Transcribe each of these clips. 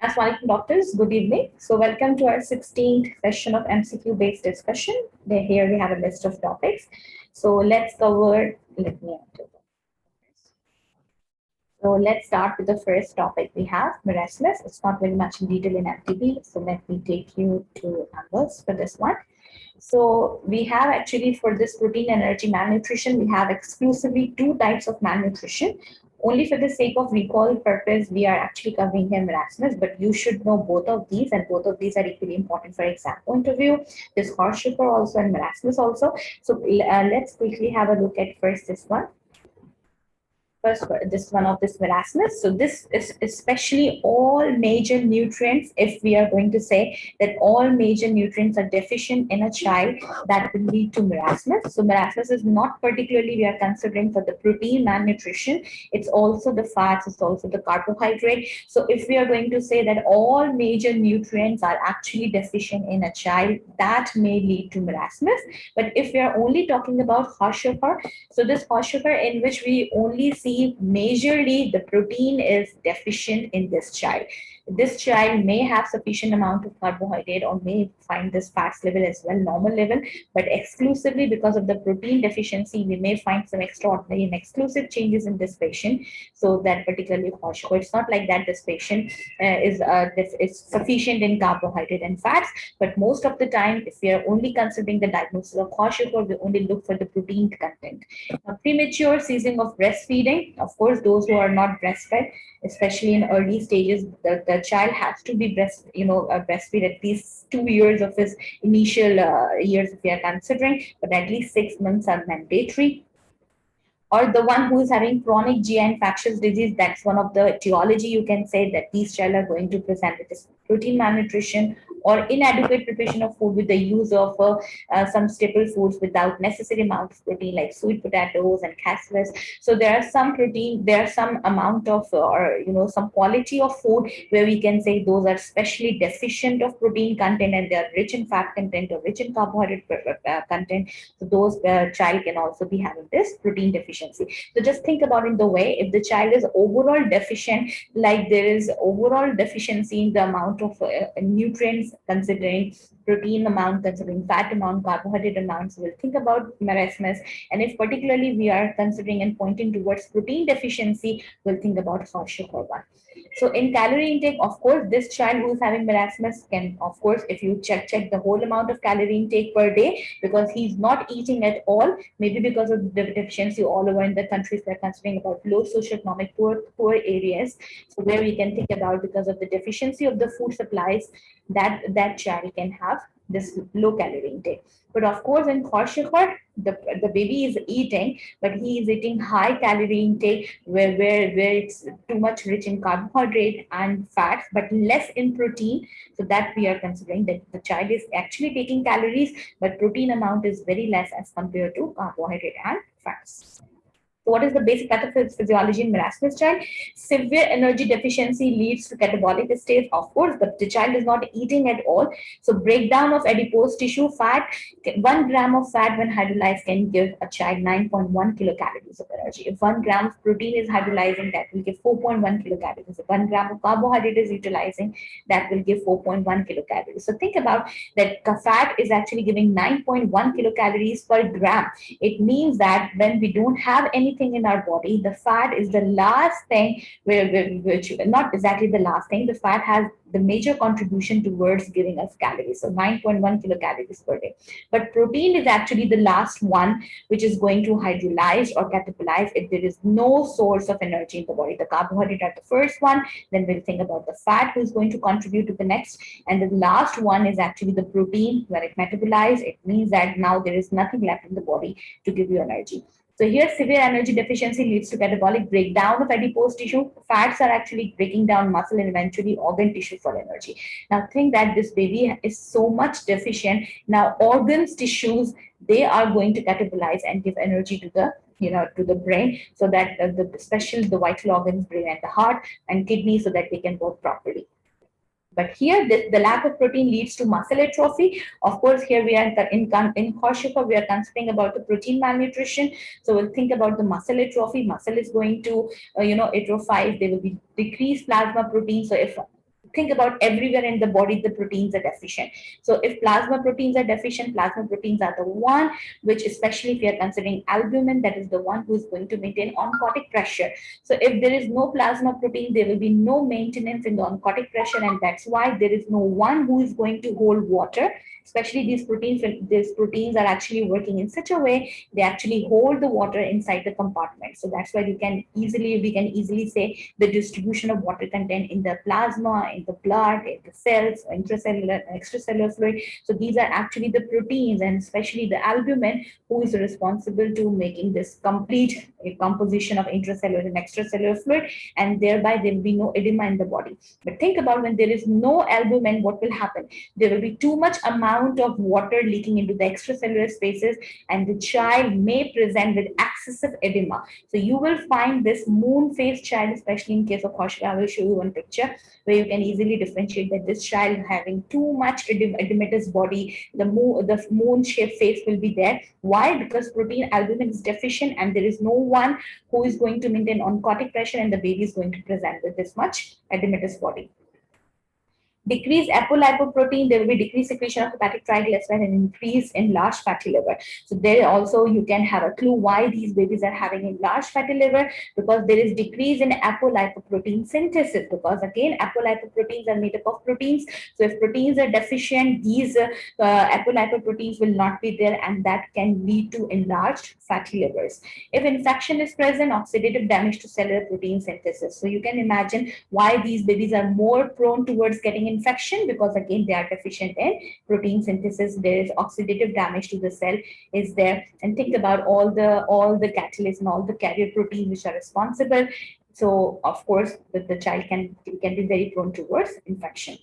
Assalamualaikum doctors, good evening. So welcome to our 16th session of MCQ based discussion. Here we have a list of topics. So let's cover, let me enter. So let's start with the first topic we have, marasmus. It's not very much in detail in MTB, so let me take you to numbers for this one. So we have actually for this protein energy malnutrition, we have exclusively two types of malnutrition. Only for the sake of recall purpose, we are actually covering here marasmus, but you should know both of these, and both of these are equally important for exam point of view. This horse sugar also and marasmus also. So let's quickly have a look at first this one. First, this one of this marasmus. So this is especially all major nutrients. If we are going to say that all major nutrients are deficient in a child, that will lead to marasmus. So marasmus is not particularly we are considering for the protein malnutrition. It's also the fats. It's also the carbohydrate. So if we are going to say that all major nutrients are actually deficient in a child, that may lead to marasmus. But if we are only talking about horse sugar, so this horse sugar in which we only see majorly the protein is deficient in this child. This child may have sufficient amount of carbohydrate or may find this fats level as well normal level, but exclusively because of the protein deficiency, we may find some extraordinary and exclusive changes in this patient. So that particularly horse sugar, it's not like that this patient is sufficient in carbohydrate and fats, but most of the time, if we are only considering the diagnosis of horse sugar, we only look for the protein content. Now, premature ceasing of breastfeeding, of course, those who are not breastfed, especially in early stages, the child has to be breastfeed at least 2 years of his initial years if we are considering, but at least 6 months are mandatory. Or the one who is having chronic GI infectious disease, that's one of the etiology you can say that these children are going to present with this protein malnutrition or inadequate preparation of food with the use of some staple foods without necessary amount of protein like sweet potatoes and cassewares. So there are some protein, there are some amount of or some quality of food where we can say those are specially deficient of protein content and they are rich in fat content or rich in carbohydrate content. So those child can also be having this protein deficiency. So just think about in the way if the child is overall deficient, like there is overall deficiency in the amount of nutrients considering protein amount, considering fat amount, carbohydrate amounts, we'll think about marasmus. And if particularly we are considering and pointing towards protein deficiency, we'll think about horse sugar one. So in calorie intake, of course, this child who is having marasmus can, of course, if you check the whole amount of calorie intake per day, because he's not eating at all, maybe because of the deficiency all over in the countries they're considering about low socioeconomic poor areas. So where we can think about because of the deficiency of the food supplies, that child can have this low calorie intake. But of course, in horse sugar, the baby is eating, but he is eating high calorie intake where it's too much rich in carbohydrate and fats, but less in protein. So that we are considering that the child is actually taking calories, but protein amount is very less as compared to carbohydrate and fats. So what is the basic pathophysiology in marasmus child? Severe energy deficiency leads to catabolic state. Of course, the child is not eating at all. So breakdown of adipose tissue fat, 1 gram of fat when hydrolyzed can give a child 9.1 kilocalories of energy. If 1 gram of protein is hydrolyzing, that will give 4.1 kilocalories. If 1 gram of carbohydrate is utilizing, that will give 4.1 kilocalories. So think about that fat is actually giving 9.1 kilocalories per gram. It means that when we don't have anything in our body, the fat is the last thing which not exactly the last thing. The fat has the major contribution towards giving us calories. So 9.1 kilocalories per day. But protein is actually the last one which is going to hydrolyze or catabolize if there is no source of energy in the body. The carbohydrate are the first one, then we'll think about the fat who is going to contribute to the next. And the last one is actually the protein. When it metabolizes, it means that now there is nothing left in the body to give you energy. So here, severe energy deficiency leads to catabolic breakdown of adipose tissue. Fats are actually breaking down muscle and eventually organ tissue for energy. Now think that this baby is so much deficient. Now organs, tissues, they are going to catabolize and give energy to the brain, so that the vital organs, brain and the heart and kidney, so that they can work properly. But here, the lack of protein leads to muscle atrophy. Of course, here we are in horse sugar, we are considering about the protein malnutrition. So we'll think about the muscle atrophy. Muscle is going to, atrophize. There will be decreased plasma protein. So if think about everywhere in the body, the proteins are deficient. So if plasma proteins are deficient, plasma proteins are the one which, especially if you are considering albumin, that is the one who is going to maintain oncotic pressure. So if there is no plasma protein, there will be no maintenance in the oncotic pressure, and that's why there is no one who is going to hold water. Especially these proteins are actually working in such a way they actually hold the water inside the compartment. So that's why we can easily say the distribution of water content in the plasma, in the blood, in the cells, intracellular, extracellular fluid. So these are actually the proteins, and especially the albumin, who is responsible to making this complete composition of intracellular and extracellular fluid, and thereby there will be no edema in the body. But think about when there is no albumin, what will happen? There will be too much amount of water leaking into the extracellular spaces, and the child may present with excessive edema. So you will find this moon-faced child, especially in case of Kaushika. I will show you one picture where you can easily differentiate that this child having too much edematous body, the moon-shaped face will be there. Why? Because protein albumin is deficient, and there is no one who is going to maintain oncotic pressure, and the baby is going to present with this much edematous body. Decreased apolipoprotein, there will be decreased secretion of hepatic triglyceride and increase in large fatty liver. So there also you can have a clue why these babies are having a large fatty liver, because there is decrease in apolipoprotein synthesis, because again apolipoproteins are made up of proteins. So if proteins are deficient, these apolipoproteins will not be there, and that can lead to enlarged fatty livers. If infection is present, oxidative damage to cellular protein synthesis. So you can imagine why these babies are more prone towards getting infection, because again they are deficient in protein synthesis. There is oxidative damage to the cell is there, and think about all the catalysts and all the carrier proteins which are responsible. So of course the child can be very prone towards infection.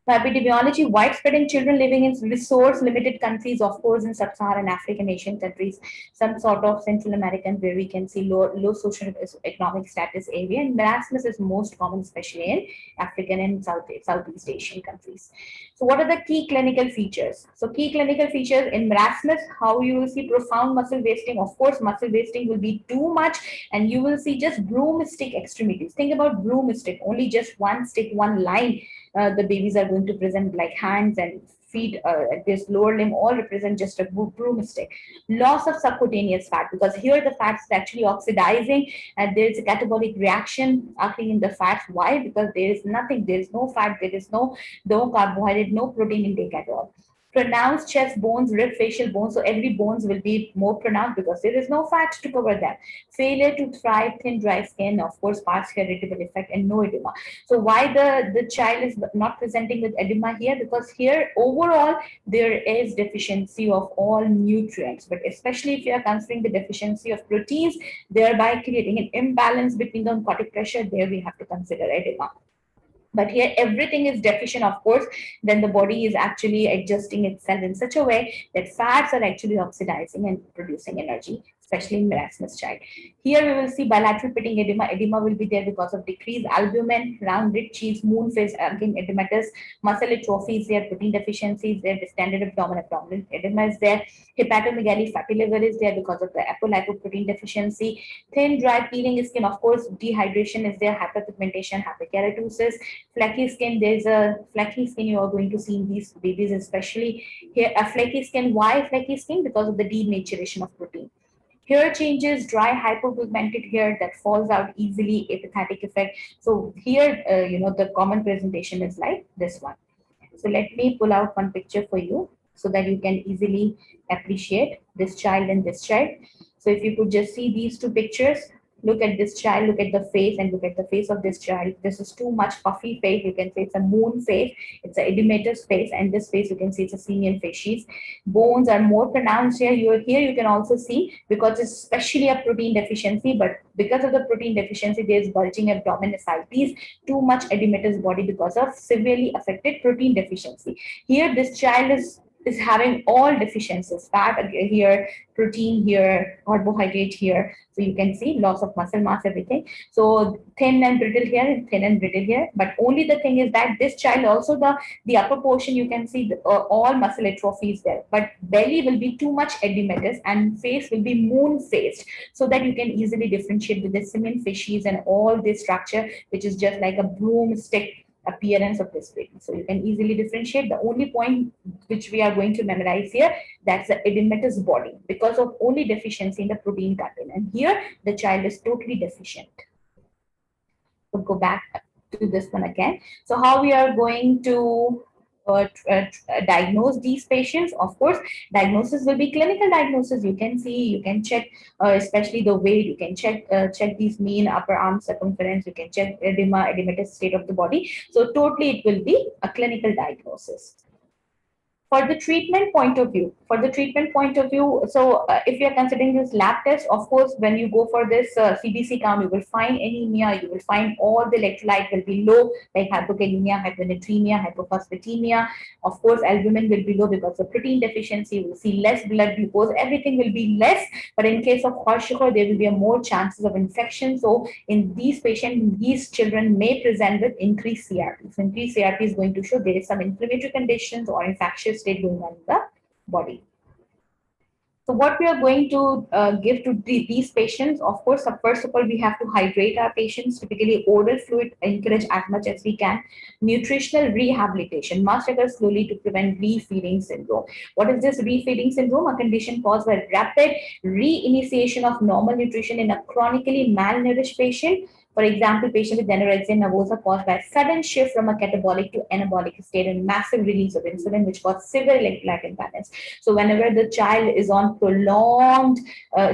Epidemiology, widespread in children living in resource-limited countries, of course, in sub-Saharan African, Asian countries, some sort of Central American, where we can see low social economic status area. And marasmus is most common, especially in African and Southeast Asian countries. So what are the key clinical features? So key clinical features in marasmus, how you will see profound muscle wasting. Of course, muscle wasting will be too much, and you will see just broomstick extremities. Think about broomstick, only just one stick, one line. The babies are going to present like hands and feet, this lower limb all represent just a broomstick. Loss of subcutaneous fat, because here the fat is actually oxidizing and there is a catabolic reaction occurring in the fat. Why? Because there is nothing, there is no fat, there is no carbohydrate, no protein intake at all. Pronounced chest bones, rib, facial bones. So every bones will be more pronounced because there is no fat to cover them. Failure to thrive, thin, dry skin, of course, partial irritable effect, and no edema. So why the child is not presenting with edema here? Because here overall there is deficiency of all nutrients, but especially if you are considering the deficiency of proteins, thereby creating an imbalance between the oncotic pressure, there we have to consider edema. But here everything is deficient, of course, then the body is actually adjusting itself in such a way that fats are actually oxidizing and producing energy, especially in marasmus child. Here we will see bilateral pitting edema. Edema will be there because of decreased albumin, rounded cheeks, moon face, again edematous, muscle atrophy is there, protein deficiency is there, distended abdominal edema is there, hepatomegaly, fatty liver is there because of the apolipoprotein deficiency, thin, dry, peeling skin, of course, dehydration is there, hyperpigmentation, hyperkeratosis, flaky skin. There's a flaky skin you are going to see in these babies, especially here. A flaky skin. Why flaky skin? Because of the denaturation of protein. Hair changes, dry, hypopigmented hair that falls out easily, apathetic effect. So here, the common presentation is like this one. So let me pull out one picture for you so that you can easily appreciate this child and this child. So if you could just see these two pictures, look at this child, look at the face, and look at the face of this child. This is too much puffy face. You can say it's a moon face. It's an edematous face, and this face you can see it's a senior facies. Bones are more pronounced here. Here you can also see, because it's especially a protein deficiency, but because of the protein deficiency, there's bulging abdomen ascites, too much edematous body because of severely affected protein deficiency. Here, this child is having all deficiencies, fat here, protein here, carbohydrate here. So you can see loss of muscle mass, everything. So thin and brittle here, but only the thing is that this child also the upper portion you can see all muscle atrophy is there, but belly will be too much edematous and face will be moon faced, so that you can easily differentiate with the Simeon facies and all this structure, which is just like a broomstick appearance of this baby. So you can easily differentiate. The only point which we are going to memorize here, that's the edematous body because of only deficiency in the protein content. And here the child is totally deficient. So go back to this one again. So how we are going to diagnose these patients? Of course, diagnosis will be clinical diagnosis. You can see, you can check, especially the weight. You can check these mean upper arm circumference. You can check edema, edematous state of the body. So totally, it will be a clinical diagnosis. For the treatment point of view, so if you are considering this lab test, of course, when you go for this CBC count, you will find anemia, you will find all the electrolyte will be low, like hypokalemia, hyponatremia, hypophosphatemia. Of course, albumin will be low because of protein deficiency. You will see less blood glucose, everything will be less. But in case of Kwashiorkor, there will be a more chances of infection. So in these patients, these children may present with increased CRP. So increased CRP is going to show there is some inflammatory conditions or infectious state going on in the body. So what we are going to give to these patients, of course, first of all, we have to hydrate our patients. Typically, oral fluid encourage as much as we can. Nutritional rehabilitation must occur slowly to prevent refeeding syndrome. What is this refeeding syndrome? A condition caused by rapid reinitiation of normal nutrition in a chronically malnourished patient. For example, patient with anorexia nervosa caused by a sudden shift from a catabolic to anabolic state and massive release of insulin, which causes severe electrolyte imbalance. So whenever the child is on prolonged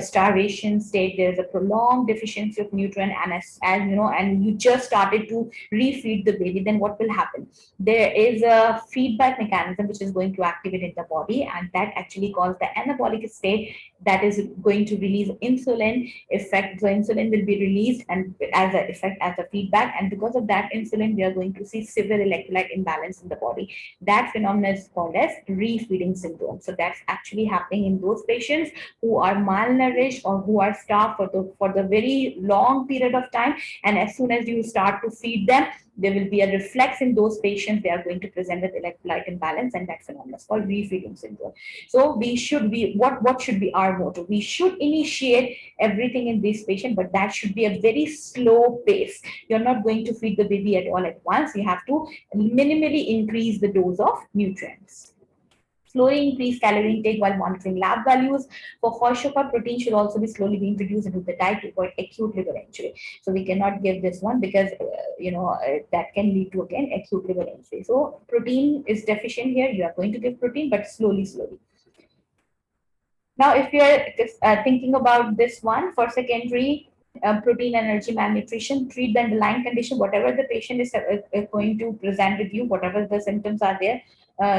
starvation state, there is a prolonged deficiency of nutrient, and as you know, and you just started to refeed the baby, then what will happen? There is a feedback mechanism which is going to activate in the body, and that actually causes the anabolic state that is going to release insulin effect. So insulin will be released and as an effect, as a feedback, and because of that insulin, we are going to see severe electrolyte imbalance in the body. That phenomenon is called as refeeding syndrome. So that's actually happening in those patients who are malnourished or who are starved for the very long period of time, and as soon as you start to feed them, there will be a reflex in those patients. They are going to present with electrolyte imbalance, and that phenomenon is called refeeding syndrome. So we should be, what should be our motto? We should initiate everything in this patient, but that should be a very slow pace. You're not going to feed the baby at all at once. You have to minimally increase the dose of nutrients. Slowly increase calorie intake while monitoring lab values. For Kwashiorkor, protein should also be slowly be introduced into the diet to avoid acute liver injury. So we cannot give this one because that can lead to again acute liver injury. So protein is deficient here. You are going to give protein, but slowly. Now, if you're thinking about this one for secondary protein energy malnutrition, treat the underlying condition, whatever the patient is going to present with you, whatever the symptoms are there,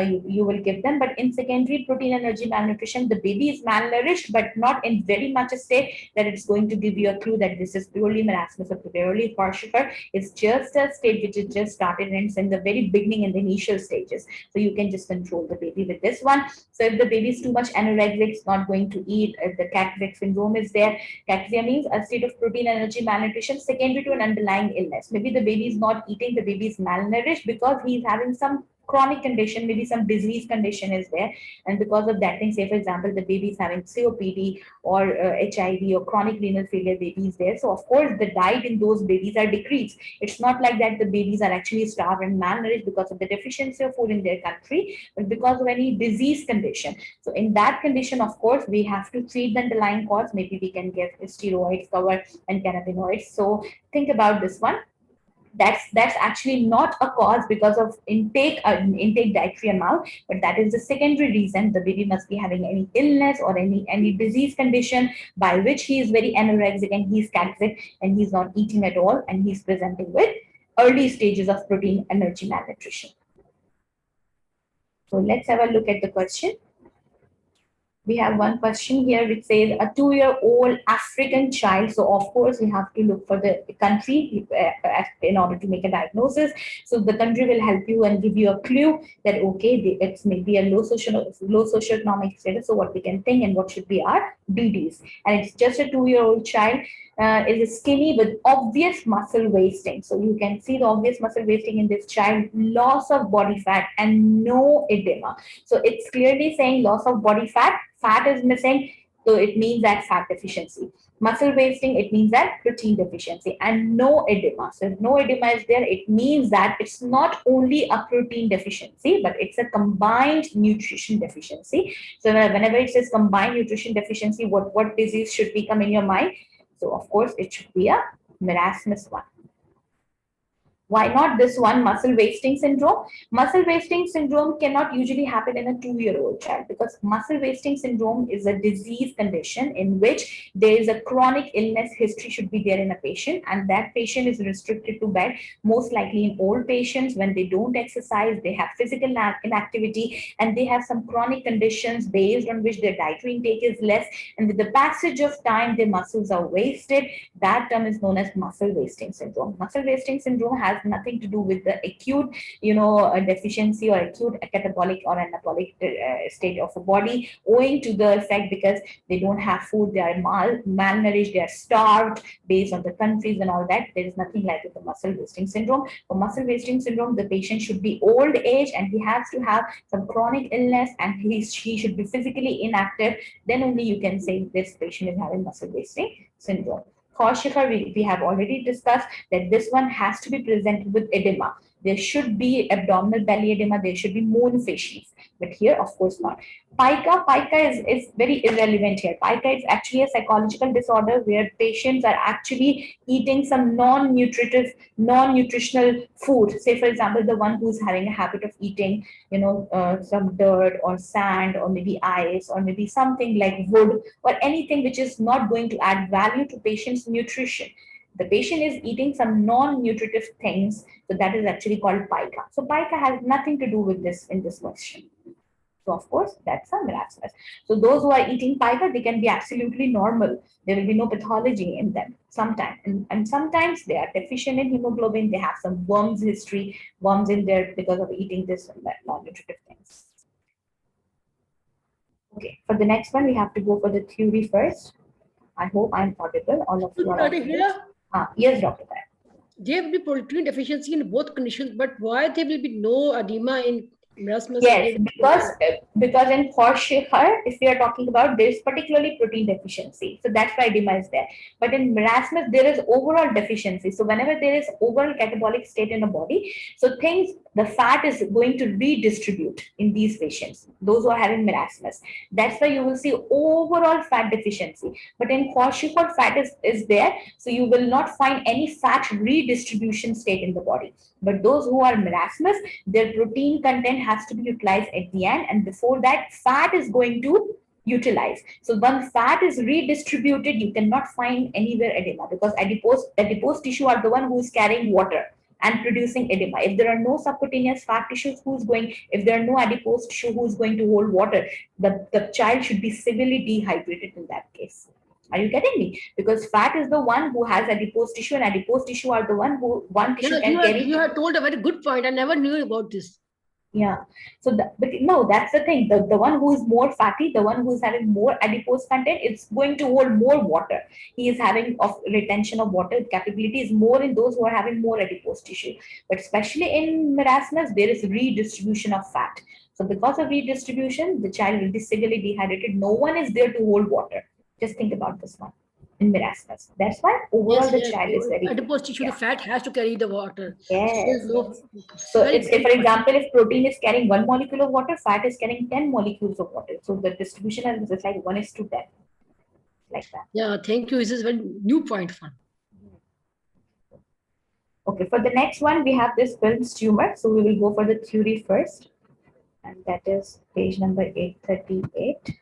you will give them. But in secondary protein energy malnutrition, the baby is malnourished, but not in very much a state that it's going to give you a clue that this is purely marasmus or purely Kwashiorkor. It's just a state which is just started and it's in the very beginning, in the initial stages. So you can just control the baby with this one. So if the baby is too much anorexic, it's not going to eat. If the cachexia syndrome is there, cachexia means a state of protein energy malnutrition secondary to an underlying illness. Maybe the baby is not eating, the baby is malnourished because he's having some chronic condition, maybe some disease condition is there, and because of that thing, say for example, the baby is having COPD or HIV or chronic renal failure, baby is there. So of course the diet in those babies are decreased. It's not like that the babies are actually starved and malnourished because of the deficiency of food in their country, but because of any disease condition. So in that condition, of course, we have to treat the underlying cause. Maybe we can give steroids, cover, and cannabinoids. So think about this one. That's actually not a cause because of intake dietary amount, but that is the secondary reason. The baby must be having any illness or any disease condition by which he is very anorexic and he's cachexia and he's not eating at all and he's presenting with early stages of protein energy malnutrition. So let's have a look at the question. We have one question here which says a 2-year-old African child. So of course we have to look for the country in order to make a diagnosis. So the country will help you and give you a clue that okay, it's maybe a low socioeconomic status. So what we can think and what should be our duties. And it's just a 2-year-old child. Is skinny with obvious muscle wasting. So you can see the obvious muscle wasting in this child, loss of body fat and no edema. So it's clearly saying loss of body fat, fat is missing. So it means that fat deficiency. Muscle wasting, it means that protein deficiency, and no edema. So if no edema is there, it means that it's not only a protein deficiency, but it's a combined nutrition deficiency. So whenever it says combined nutrition deficiency, what disease should become in your mind? So of course, it should be a marasmus one. Why not this one, muscle wasting syndrome? Muscle wasting syndrome cannot usually happen in a 2-year-old child, because muscle wasting syndrome is a disease condition in which there is a chronic illness history should be there in a patient, and that patient is restricted to bed. Most likely in old patients, when they don't exercise, they have physical inactivity, and they have some chronic conditions based on which their dietary intake is less, and with the passage of time, their muscles are wasted. That term is known as muscle wasting syndrome. Muscle wasting syndrome has nothing to do with the acute, deficiency or acute catabolic or anabolic state of a body, owing to the effect because they don't have food, they are malnourished, they are starved based on the countries and all that. There is nothing like with the muscle wasting syndrome. For muscle wasting syndrome, the patient should be old age and he has to have some chronic illness, and he should be physically inactive. Then only you can say this patient is having muscle wasting syndrome. Kwashiorkor, we have already discussed that this one has to be presented with edema. There should be abdominal belly edema, there should be moon facies, but here, of course, not. Pica is very irrelevant here. Pica is actually a psychological disorder where patients are actually eating some non-nutritional food. Say, for example, the one who's having a habit of eating, some dirt or sand or maybe ice or maybe something like wood or anything which is not going to add value to patient's nutrition. The patient is eating some non-nutritive things, so that is actually called pica. So pica has nothing to do with this in this question. So of course, that's a marasmus. So those who are eating pica, they can be absolutely normal. There will be no pathology in them sometimes. And sometimes they are deficient in hemoglobin. They have some worms history, worms in there because of eating this and that non-nutritive things. Okay, for the next one, we have to go for the theory first. I hope I'm audible. All of you are audible. Yes, Dr. Kaya. There will be protein deficiency in both conditions, but why there will be no edema in marasmus? Yes, because in Kwashiorkor, if we are talking about, there is particularly protein deficiency, so that's why edema is there. But in marasmus, there is overall deficiency. So whenever there is overall catabolic state in the body, so the fat is going to redistribute in these patients, those who are having marasmus. That's why you will see overall fat deficiency. But in Kwashiorkor, fat is there, so you will not find any fat redistribution state in the body. But those who are marasmus, their protein content has to be utilized at the end, and before that, fat is going to utilize. So when fat is redistributed, you cannot find anywhere edema, because adipose tissue are the one who is carrying water and producing edema. If there are no subcutaneous fat tissues, if there are no adipose tissue who's going to hold water, the child should be severely dehydrated in that case. Are you getting me? Because fat is the one who has adipose tissue, and adipose tissue are the one tissue can carry. You have told a very good point. I never knew about this. Yeah. So, but no, that's the thing. The one who is more fatty, the one who is having more adipose content, it's going to hold more water. He is having retention of water capability is more in those who are having more adipose tissue. But especially in marasmus, there is redistribution of fat. So because of redistribution, the child will be severely dehydrated. No one is there to hold water. Just think about this one in marasmus. That's why overall the child is very adipose tissue, the fat has to carry the water. Yes. So it's, for example, if protein is carrying 1 molecule of water, fat is carrying 10 molecules of water. So the distribution is just like 1:10, like that. Yeah, thank you. This is a very new point for me. Okay, for the next one, we have this Wilms tumor. So we will go for the theory first, and that is page number 838.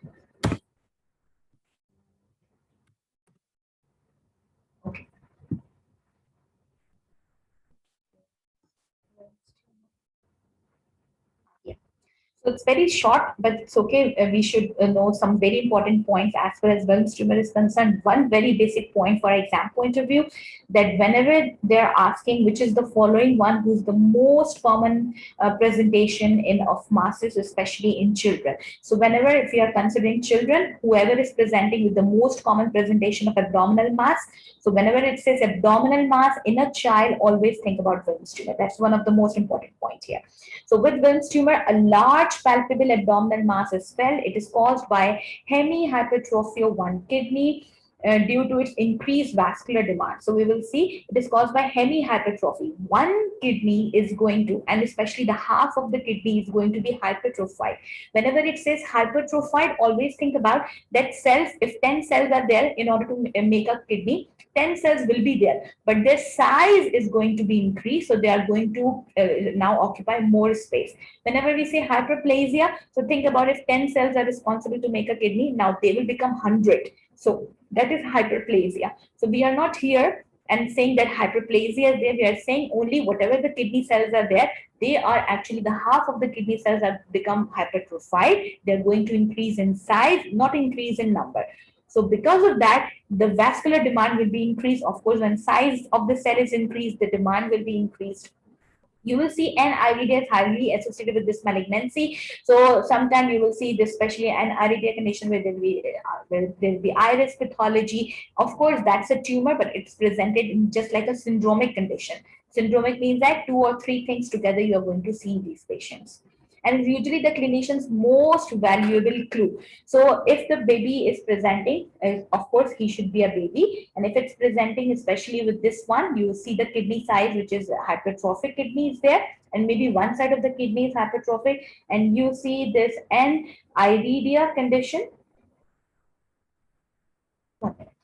Okay. So it's very short, but it's okay. We should know some very important points as far as Wilms tumor is concerned. One very basic point for exam point of view, that whenever they're asking which is the following one who's the most common presentation of masses, especially in children. So whenever, if you are considering children, whoever is presenting with the most common presentation of abdominal mass, so whenever it says abdominal mass in a child, always think about Wilms tumor. That's one of the most important points here. So with Wilms tumor, a large palpable abdominal mass is felt. It is caused by hemihypertrophy of one kidney. due to its increased vascular demand. So we will see it is caused by hemihypertrophy. One kidney is going to, and especially the half of the kidney is going to be hypertrophied. Whenever it says hypertrophied, always think about that cells, if 10 cells are there in order to make a kidney, 10 cells will be there, but their size is going to be increased. So they are going to now occupy more space. Whenever we say hyperplasia, so think about if 10 cells are responsible to make a kidney, now they will become 100. So that is hyperplasia. So we are not here and saying that hyperplasia is there. We are saying only whatever the kidney cells are there, they are actually the half of the kidney cells have become hypertrophied. They're going to increase in size, not increase in number. So because of that, the vascular demand will be increased. Of course, when size of the cell is increased, the demand will be increased. You will see NIRDA is highly associated with this malignancy. So sometimes you will see this, especially NIRDA condition where there will be iris pathology. Of course, that's a tumor, but it's presented in just like a syndromic condition. Syndromic means that 2 or 3 things together you are going to see in these patients. And it's usually the clinician's most valuable clue. So if the baby is presenting, of course, he should be a baby. And if it's presenting, especially with this one, you see the kidney size, which is hypertrophic kidney is there. And maybe one side of the kidney is hypertrophic. And you see this NIRDA condition.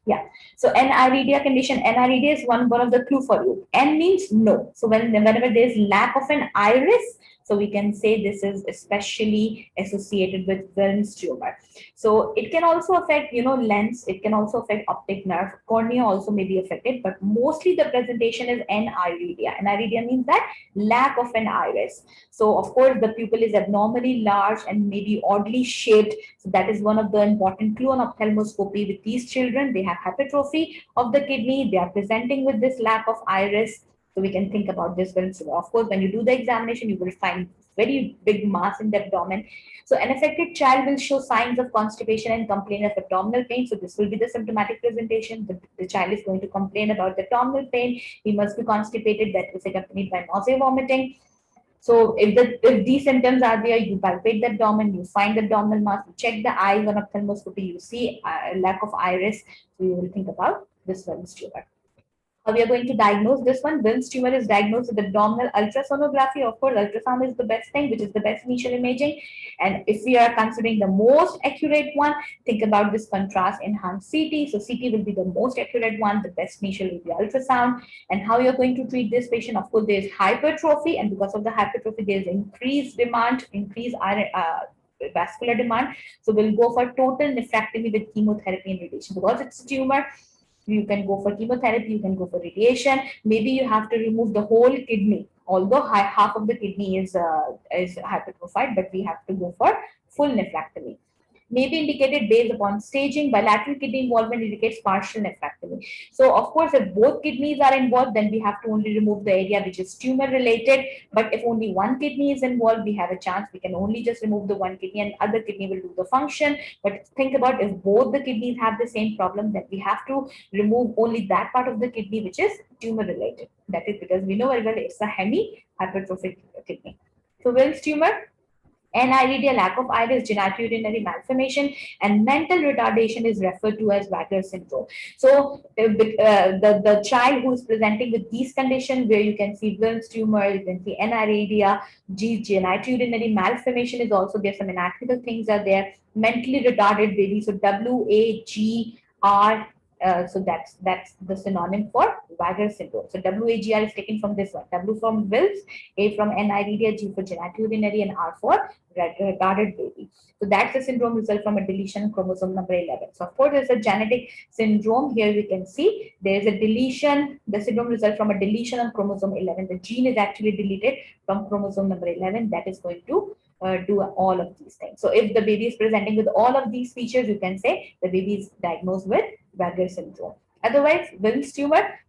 Yeah. So NIRDA condition, NIRDA is one of the clue for you. N means no. So whenever there is lack of an iris, so we can say this is especially associated with Wilms tumor. So it can also affect, lens. It can also affect optic nerve. Cornea also may be affected, but mostly the presentation is NIRDA. NIRDA means that lack of an iris. So of course the pupil is abnormally large and maybe oddly shaped. So that is one of the important clue on ophthalmoscopy with these children. They have hypertrophy of the kidney. They are presenting with this lack of iris. So we can think about this one. So of course, when you do the examination, you will find very big mass in the abdomen. So an affected child will show signs of constipation and complain of abdominal pain. So this will be the symptomatic presentation. The child is going to complain about the abdominal pain. He must be constipated. That is accompanied by nausea, vomiting. So if these symptoms are there, you palpate the abdomen, you find the abdominal mass, you check the eyes on ophthalmoscopy, you see lack of iris. So you will think about this Wilms tumor. How we are going to diagnose this one? Wilms tumor is diagnosed with abdominal ultrasonography. Of course, ultrasound is the best thing, which is the best initial imaging. And if we are considering the most accurate one, think about this contrast enhanced CT. So CT will be the most accurate one. The best initial will be ultrasound. And how you're going to treat this patient? Of course, there is hypertrophy, and because of the hypertrophy, there is increased demand, increased vascular demand. So we'll go for total nephrectomy with chemotherapy and radiation. Because it's a tumor, you can go for chemotherapy, you can go for radiation. Maybe you have to remove the whole kidney, although half of the kidney is hypertrophied, but we have to go for full nephrectomy. May be indicated based upon staging. Bilateral kidney involvement indicates partial nephrectomy. So of course, if both kidneys are involved, then we have to only remove the area which is tumor related. But if only one kidney is involved, we have a chance. We can only just remove the one kidney and other kidney will do the function. But think about if both the kidneys have the same problem, then we have to remove only that part of the kidney which is tumor related. That is because we know very well it's a hemi-hypertrophic kidney. So Wilms tumor, NIRDA, lack of iris, genitourinary malformation, and mental retardation is referred to as Wagner syndrome. So the child who is presenting with these conditions, where you can see Wilms tumor, you can see NIRDA, genitourinary malformation is also there. Some anatomical things are there. Mentally retarded baby, so WAGR. So that's the synonym for Wagner syndrome. So WAGR is taken from this one. W from Wilms, A from NIRDA, G for genitourinary, and R for retarded baby. So that's the syndrome result from a deletion of chromosome number 11. So of course, there's a genetic syndrome. Here we can see there is a deletion. The syndrome result from a deletion of chromosome 11. The gene is actually deleted from chromosome number 11. That is going to do all of these things. So if the baby is presenting with all of these features, you can say the baby is diagnosed with Wagner syndrome. Otherwise, Wilms tumor,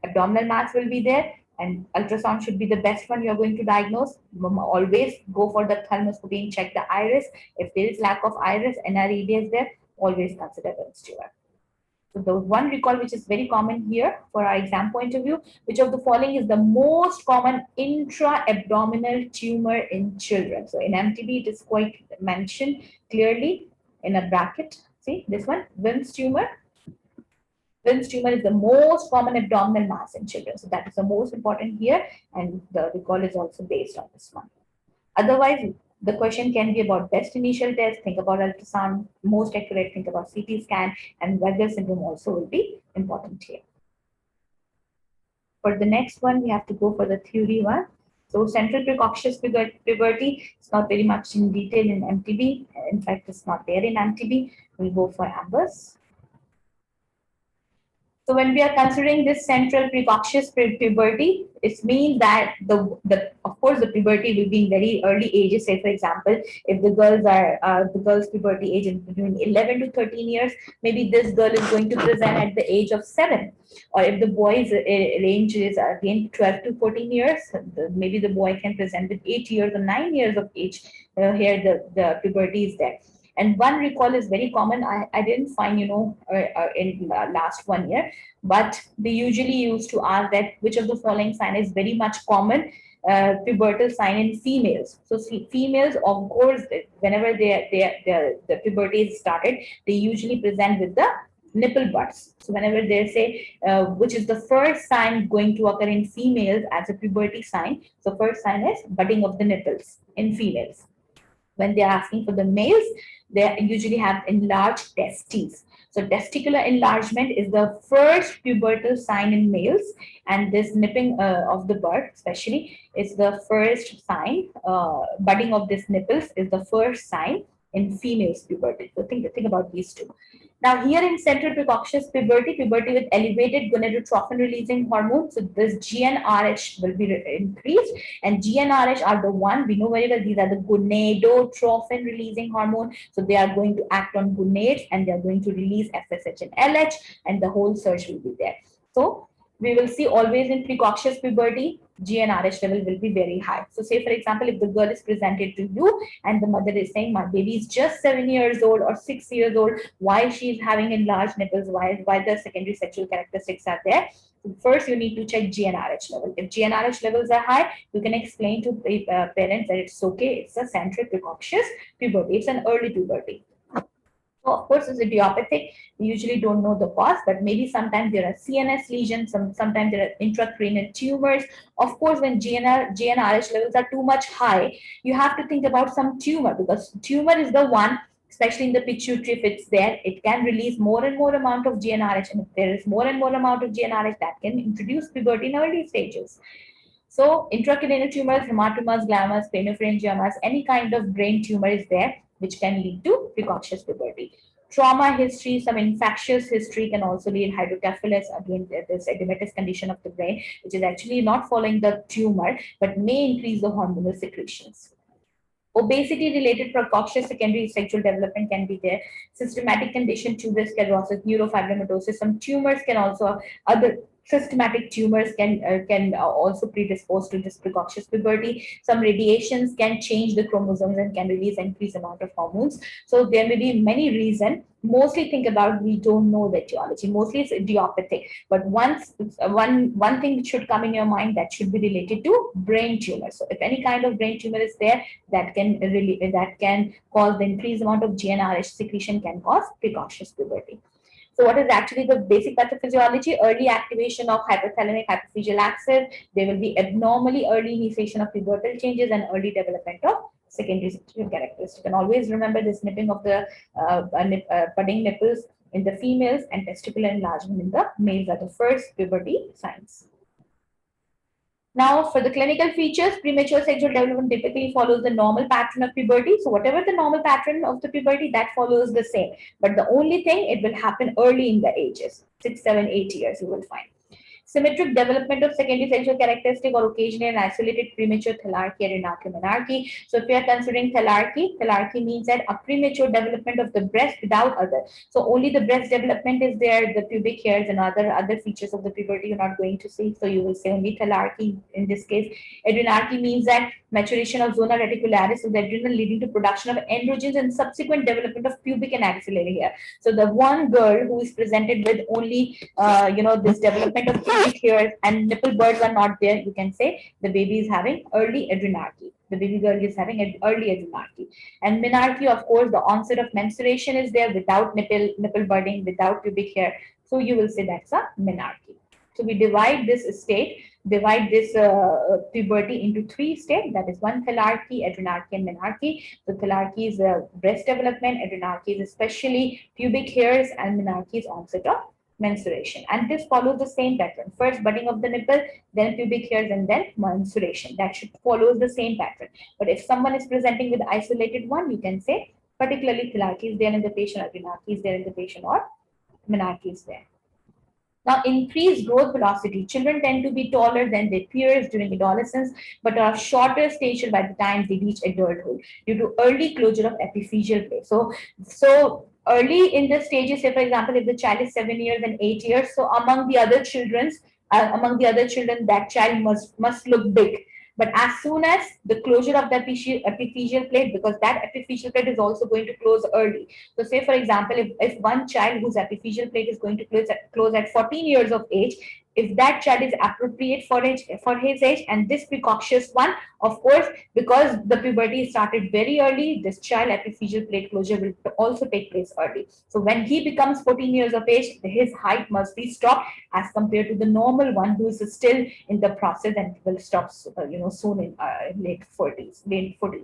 abdominal mass will be there, and ultrasound should be the best one you're going to diagnose. Always go for the ophthalmoscopy and check the iris. If there is lack of iris, NIRDA is there, always consider Wilms tumor. So the one recall which is very common here for our exam point of view, which of the following is the most common intra-abdominal tumor in children? So in MTB, it is quite mentioned clearly in a bracket. See this one, Wilms tumor. Wilms tumor is the most common abdominal mass in children. So that is the most important here, and the recall is also based on this one. Otherwise, the question can be about best initial test, think about ultrasound, most accurate, think about CT scan, and Weger syndrome also will be important here. For the next one, we have to go for the theory one. So central precocious puberty, it's not very much in detail in MTB. In fact, it's not there in MTB. We'll go for Ambers. So when we are considering this central precocious puberty, it means that of course the puberty will be in very early ages. Say for example, if the girls are the girls' puberty age is between 11 to 13 years, maybe this girl is going to present at the age of 7. Or if the boy's range is again 12 to 14 years, maybe the boy can present with 8 years or 9 years of age. Here the puberty is there. And one recall is very common. I didn't find, in last 1 year, but they usually used to ask that which of the following sign is very much common pubertal sign in females. So females, of course, whenever the puberty is started, they usually present with the nipple buds. So whenever they say which is the first sign going to occur in females as a puberty sign, so first sign is budding of the nipples in females. When they are asking for the males, they usually have enlarged testes. So testicular enlargement is the first pubertal sign in males, and this nipping of the bud especially is the first sign. Budding of these nipples is the first sign in females puberty. So think about these two. Now here in central precocious puberty with elevated gonadotrophin releasing hormone, so this GnRH will be increased, and GnRH are the one we know very well. These are the gonadotrophin releasing hormone, so they are going to act on gonads and they are going to release FSH and LH, and the whole surge will be there. So we will see always in precocious puberty, GnRH level will be very high. So say for example, if the girl is presented to you and the mother is saying my baby is just 7 years old or 6 years old, why she is having enlarged nipples, why the secondary sexual characteristics are there. First, you need to check GnRH level. If GnRH levels are high, you can explain to parents that it's okay, it's a central precocious puberty, it's an early puberty. So of course, it's idiopathic. We usually don't know the cause, but maybe sometimes there are CNS lesions, sometimes there are intracranial tumors. Of course, when GnRH levels are too much high, you have to think about some tumor, because tumor is the one, especially in the pituitary, if it's there, it can release more and more amount of GnRH. And if there is more and more amount of GnRH, that can introduce puberty in early stages. So intracranial tumors, hematomas, gliomas, craniopharyngiomas, any kind of brain tumor is there, which can lead to precocious puberty. Trauma history, some infectious history can also lead hydrocephalus, again, this edematous condition of the brain, which is actually not following the tumor, but may increase the hormonal secretions. Obesity related precocious secondary sexual development can be there. Systematic condition, tuberous sclerosis, neurofibromatosis. Some tumors can also, other systematic tumors can also predispose to this precocious puberty. Some radiations can change the chromosomes and can release increased amount of hormones. So there may be many reasons. Mostly think about, we don't know the etiology. Mostly it's idiopathic. But one thing which should come in your mind, that should be related to brain tumor. So if any kind of brain tumor is there, that can cause the increased amount of GnRH secretion, can cause precocious puberty. So what is actually the basic pathophysiology? Early activation of hypothalamic hypophyseal axis. There will be abnormally early initiation of pubertal changes and early development of secondary sexual characteristics. You can always remember this nipping of the budding nipples in the females and testicular enlargement in the males are the first puberty signs. Now, for the clinical features, premature sexual development typically follows the normal pattern of puberty. So whatever the normal pattern of the puberty, that follows the same. But the only thing, it will happen early in the ages, 6, 7, 8 years, you will find. Symmetric development of secondary sexual characteristic or occasionally an isolated premature thelarchy or anarchomenarche. So if we are considering thelarchy means that a premature development of the breast without other. So only the breast development is there, the pubic hairs and other features of the puberty you're not going to see. So you will say only thelarchy in this case. Adrenarche means that maturation of zona reticularis of the adrenal leading to production of androgens and subsequent development of pubic and axillary hair. So the one girl who is presented with only this development of pubic hairs and nipple buds are not there, you can say the baby is having early adrenarche. The baby girl is having an early adrenarche. And menarche, of course, the onset of menstruation is there without nipple budding, without pubic hair. So you will say that's a menarche. So we divide this puberty into three states. That is one thelarche, adrenarche, and menarche. So thelarche is breast development, adrenarche is especially pubic hairs, and menarche is onset of menstruation. And this follows the same pattern. First budding of the nipple, then pubic hairs, and then menstruation. That should follow the same pattern. But if someone is presenting with isolated one, you can say particularly thelarche is there in the patient, adrenarche is there in the patient, or menarche is there. Now, increased growth velocity. Children tend to be taller than their peers during adolescence, but are shorter stature by the time they reach adulthood due to early closure of epiphyseal plate. So early in the stages, say for example, if the child is 7 years and 8 years, so among the other children, that child must look big. But as soon as the closure of the epiphyseal plate, because that epiphyseal plate is also going to close early. So say, for example, if one child whose epiphyseal plate is going to close at 14 years of age, if that child is appropriate for his age, and this precocious one, of course, because the puberty started very early, this child epiphyseal plate closure will also take place early. So when he becomes 14 years of age, his height must be stopped as compared to the normal one who is still in the process and will stop soon in late 14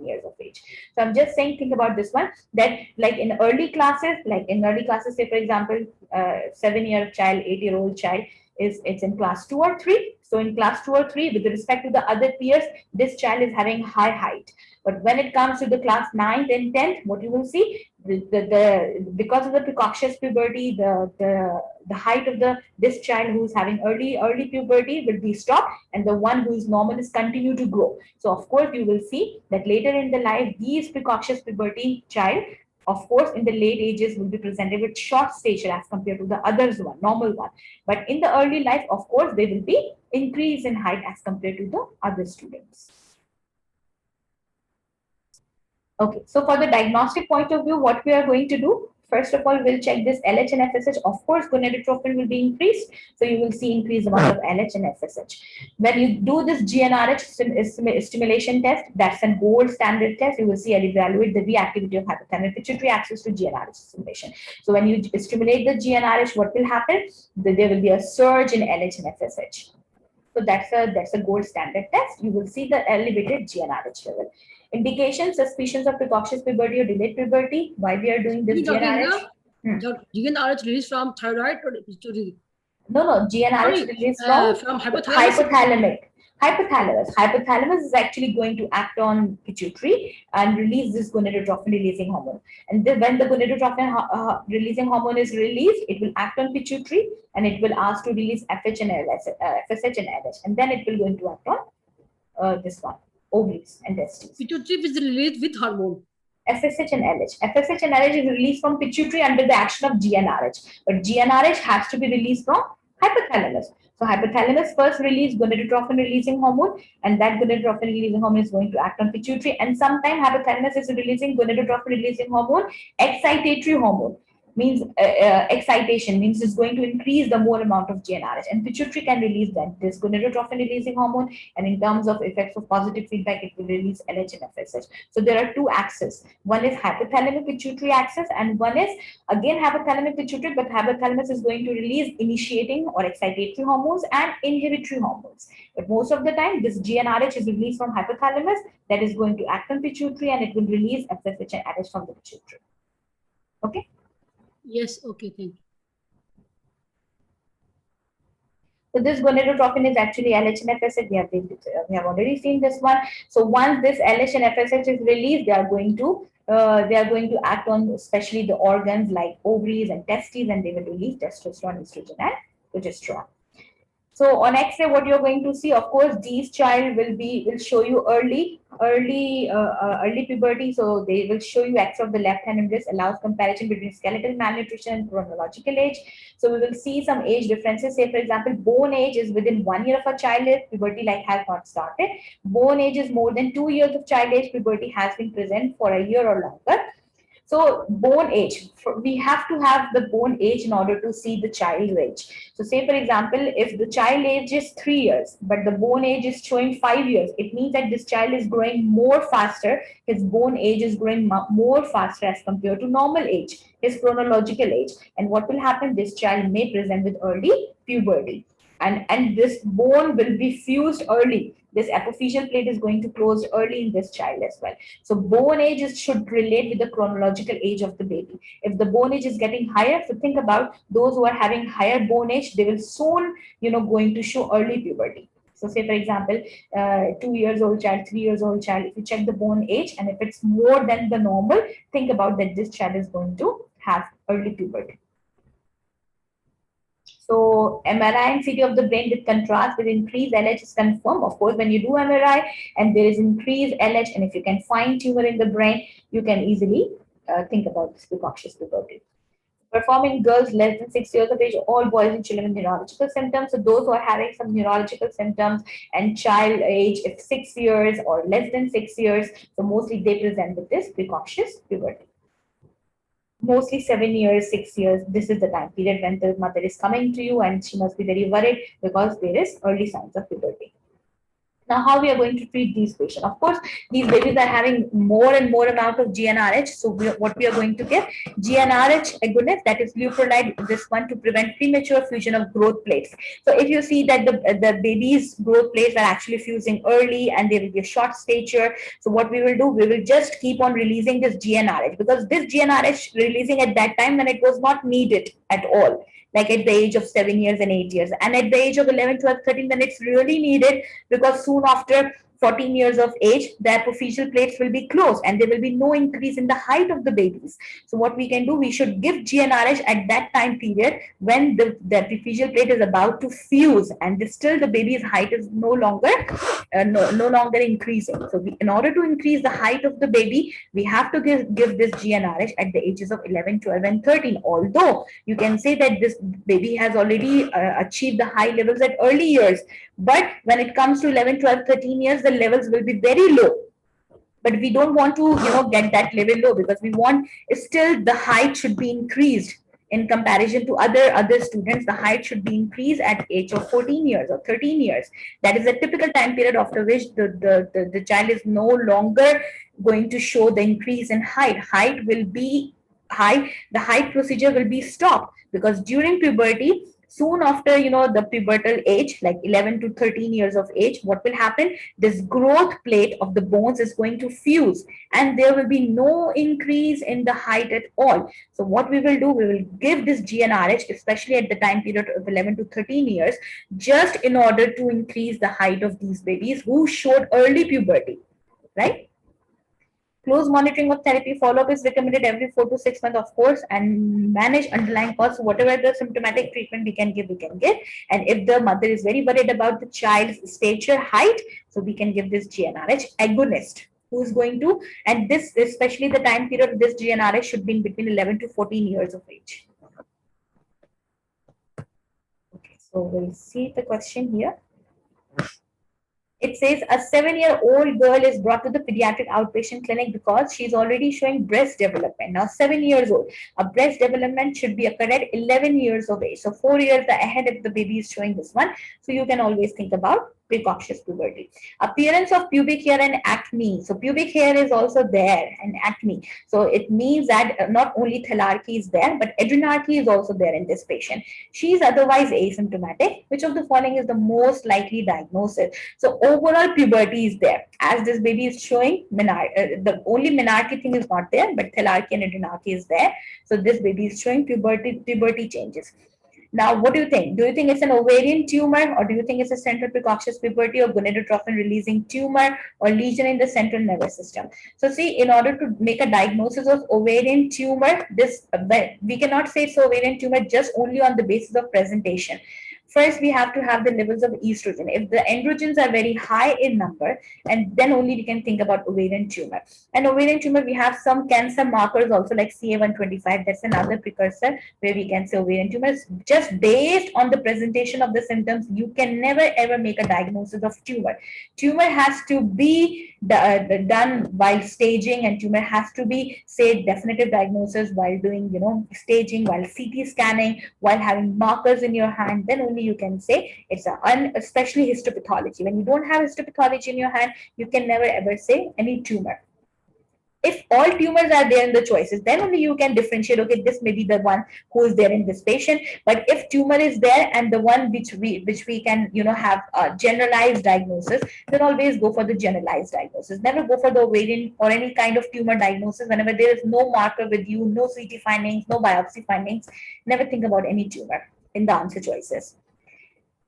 years of age. So I'm just saying, think about this one, that like in early classes, say for example, 7-year child, 8-year-old child, it's in class 2 or 3. So in class 2 or 3, with respect to the other peers, this child is having high height. But when it comes to the class 9th and 10th, what you will see, because of the precocious puberty, the height of this child who is having early puberty will be stopped, and the one who is normal is continue to grow. So of course you will see that later in the life, these precocious puberty child, of course, in the late ages will be presented with short stature as compared to the others one, normal one. But in the early life, of course, they will be increase in height as compared to the other students. Okay, so for the diagnostic point of view, what we are going to do, first of all, we'll check this LH and FSH. Of course, gonadotrophin will be increased. So you will see increased amount of LH and FSH. When you do this GnRH stimulation test, that's a gold standard test. You will see and evaluate the reactivity of hypothalamic pituitary axis to GnRH stimulation. So when you stimulate the GnRH, what will happen? There will be a surge in LH and FSH. So that's a gold standard test. You will see the elevated GnRH level. Indications, suspicions of precocious puberty or delayed puberty. Why we are doing this GnRH? GnRH released from thyroid or pituitary? No, GnRH released from hypothalamic. Hypothalamus is actually going to act on pituitary and release this gonadotrophin releasing hormone. And when the gonadotrophin releasing hormone is released, it will act on pituitary and it will ask to release FSH and LH, and then it will going to act on this one, ovaries and testes. Pituitary is released with hormone. FSH and LH. FSH and LH is released from pituitary under the action of GnRH, but GnRH has to be released from hypothalamus. So hypothalamus first release gonadotrophin releasing hormone, and that gonadotrophin releasing hormone is going to act on pituitary. And sometimes hypothalamus is releasing gonadotrophin releasing hormone, excitatory hormone. Means excitation, means it's going to increase the more amount of GnRH, and pituitary can release that this gonadotrophin releasing hormone, and in terms of effects of positive feedback, it will release LH and FSH. So there are two axes. One is hypothalamic pituitary axis, and one is again hypothalamic pituitary, but hypothalamus is going to release initiating or excitatory hormones and inhibitory hormones. But most of the time, this GnRH is released from hypothalamus, that is going to act on pituitary, and it will release FSH and LH from the pituitary. Okay. Yes, okay, thank you. So this gonadotrophin is actually LH and FSH. We have already seen this one. So once this LH and FSH is released, they are going to act on especially the organs like ovaries and testes, and they will release testosterone, estrogen, and progesterone. So on X-ray, what you're going to see, of course, these child will show you early puberty. So they will show you X of the left hand, and this allows comparison between skeletal malnutrition and chronological age. So we will see some age differences. Say, for example, bone age is within 1 year of a child age, puberty has not started. Bone age is more than 2 years of child age, puberty has been present for a year or longer. So bone age, we have to have the bone age in order to see the child's age. So say for example, if the child age is 3 years, but the bone age is showing 5 years, it means that this child is growing more faster. His bone age is growing more faster as compared to normal age, his chronological age. And what will happen? This child may present with early puberty. And this bone will be fused early. This apophyseal plate is going to close early in this child as well. So bone age should relate with the chronological age of the baby. If the bone age is getting higher, so think about those who are having higher bone age, they will soon, going to show early puberty. So say for example, 2 years old child, 3 years old child, if you check the bone age and if it's more than the normal, think about that this child is going to have early puberty. So MRI and CT of the brain with contrast with increased LH is confirmed. Of course, when you do MRI and there is increased LH, and if you can find tumor in the brain, you can easily think about this precocious puberty. Performing girls less than 6 years of age, all boys and children with neurological symptoms. So those who are having some neurological symptoms and child age, if 6 years or less than 6 years, so mostly they present with this precocious puberty. Mostly 7 years, 6 years, this is the time period when the mother is coming to you and she must be very worried because there is early signs of puberty. Now, how we are going to treat these patients? Of course, these babies are having more and more amount of GnRH. So what we are going to give? GnRH agonist, that is leuprolide, this one to prevent premature fusion of growth plates. So if you see that the baby's growth plates are actually fusing early and they will be a short stature, so what we will do, we will just keep on releasing this GnRH, because this GnRH releasing at that time when it was not needed at all, like at the age of 7 years and 8 years. And at the age of 11, 12, 13, when it's really needed, because soon after 14 years of age, the apophyseal plates will be closed and there will be no increase in the height of the babies. So what we can do, we should give GnRH at that time period when the apophyseal plate is about to fuse and still the baby's height is no longer increasing. So in order to increase the height of the baby, we have to give this GnRH at the ages of 11, 12, and 13. Although you can say that this baby has already achieved the high levels at early years, but when it comes to 11, 12, 13 years, the levels will be very low. But we don't want to, get that level low, because we want still the height should be increased in comparison to other students. The height should be increased at age of 14 years or 13 years. That is a typical time period after which the child is no longer going to show the increase in height. Height will be high. The height procedure will be stopped, because during puberty, soon after the pubertal age, like 11 to 13 years of age, what will happen? This growth plate of the bones is going to fuse and there will be no increase in the height at all. So what we will do, we will give this GnRH, especially at the time period of 11 to 13 years, just in order to increase the height of these babies who showed early puberty, right? Close monitoring of therapy. Follow-up is recommended every 4 to 6 months, of course, and manage underlying cause. Whatever the symptomatic treatment we can give, we can give. And if the mother is very worried about the child's stature, height, so we can give this GnRH agonist, who is going to, and this, especially the time period of this GnRH should be in between 11 to 14 years of age. Okay, so we'll see the question here. It says a 7-year-old girl is brought to the pediatric outpatient clinic because she's already showing breast development. Now, 7 years old. A breast development should be occurred at 11 years of age. So 4 years ahead if the baby is showing this one. So you can always think about precocious puberty. Appearance of pubic hair and acne. So pubic hair is also there and acne. So it means that not only thelarche is there, but adrenarche is also there in this patient. She is otherwise asymptomatic. Which of the following is the most likely diagnosis? So overall puberty is there. As this baby is showing, the only menarche thing is not there, but thelarche and adrenarche is there. So this baby is showing puberty changes. Now, what do you think? Do you think it's an ovarian tumor, or do you think it's a central precocious puberty or gonadotrophin releasing tumor or lesion in the central nervous system? So see, in order to make a diagnosis of ovarian tumor, we cannot say it's ovarian tumor just only on the basis of presentation. First, we have to have the levels of estrogen. If the androgens are very high in number, and then only we can think about ovarian tumor. And ovarian tumor, we have some cancer markers also like CA125. That's another precursor where we can say ovarian tumors. Just based on the presentation of the symptoms, you can never ever make a diagnosis of tumor. Tumor has to be done while staging, and tumor has to be, say, definitive diagnosis while doing, staging, while CT scanning, while having markers in your hand. Then only you can say it's especially histopathology. When you don't have histopathology in your hand, you can never ever say any tumor. If all tumors are there in the choices, then only you can differentiate, okay, this may be the one who is there in this patient. But if tumor is there and the one which we can, have a generalized diagnosis, then always go for the generalized diagnosis. Never go for the ovarian or any kind of tumor diagnosis whenever there is no marker with you, no CT findings, no biopsy findings. Never think about any tumor in the answer choices.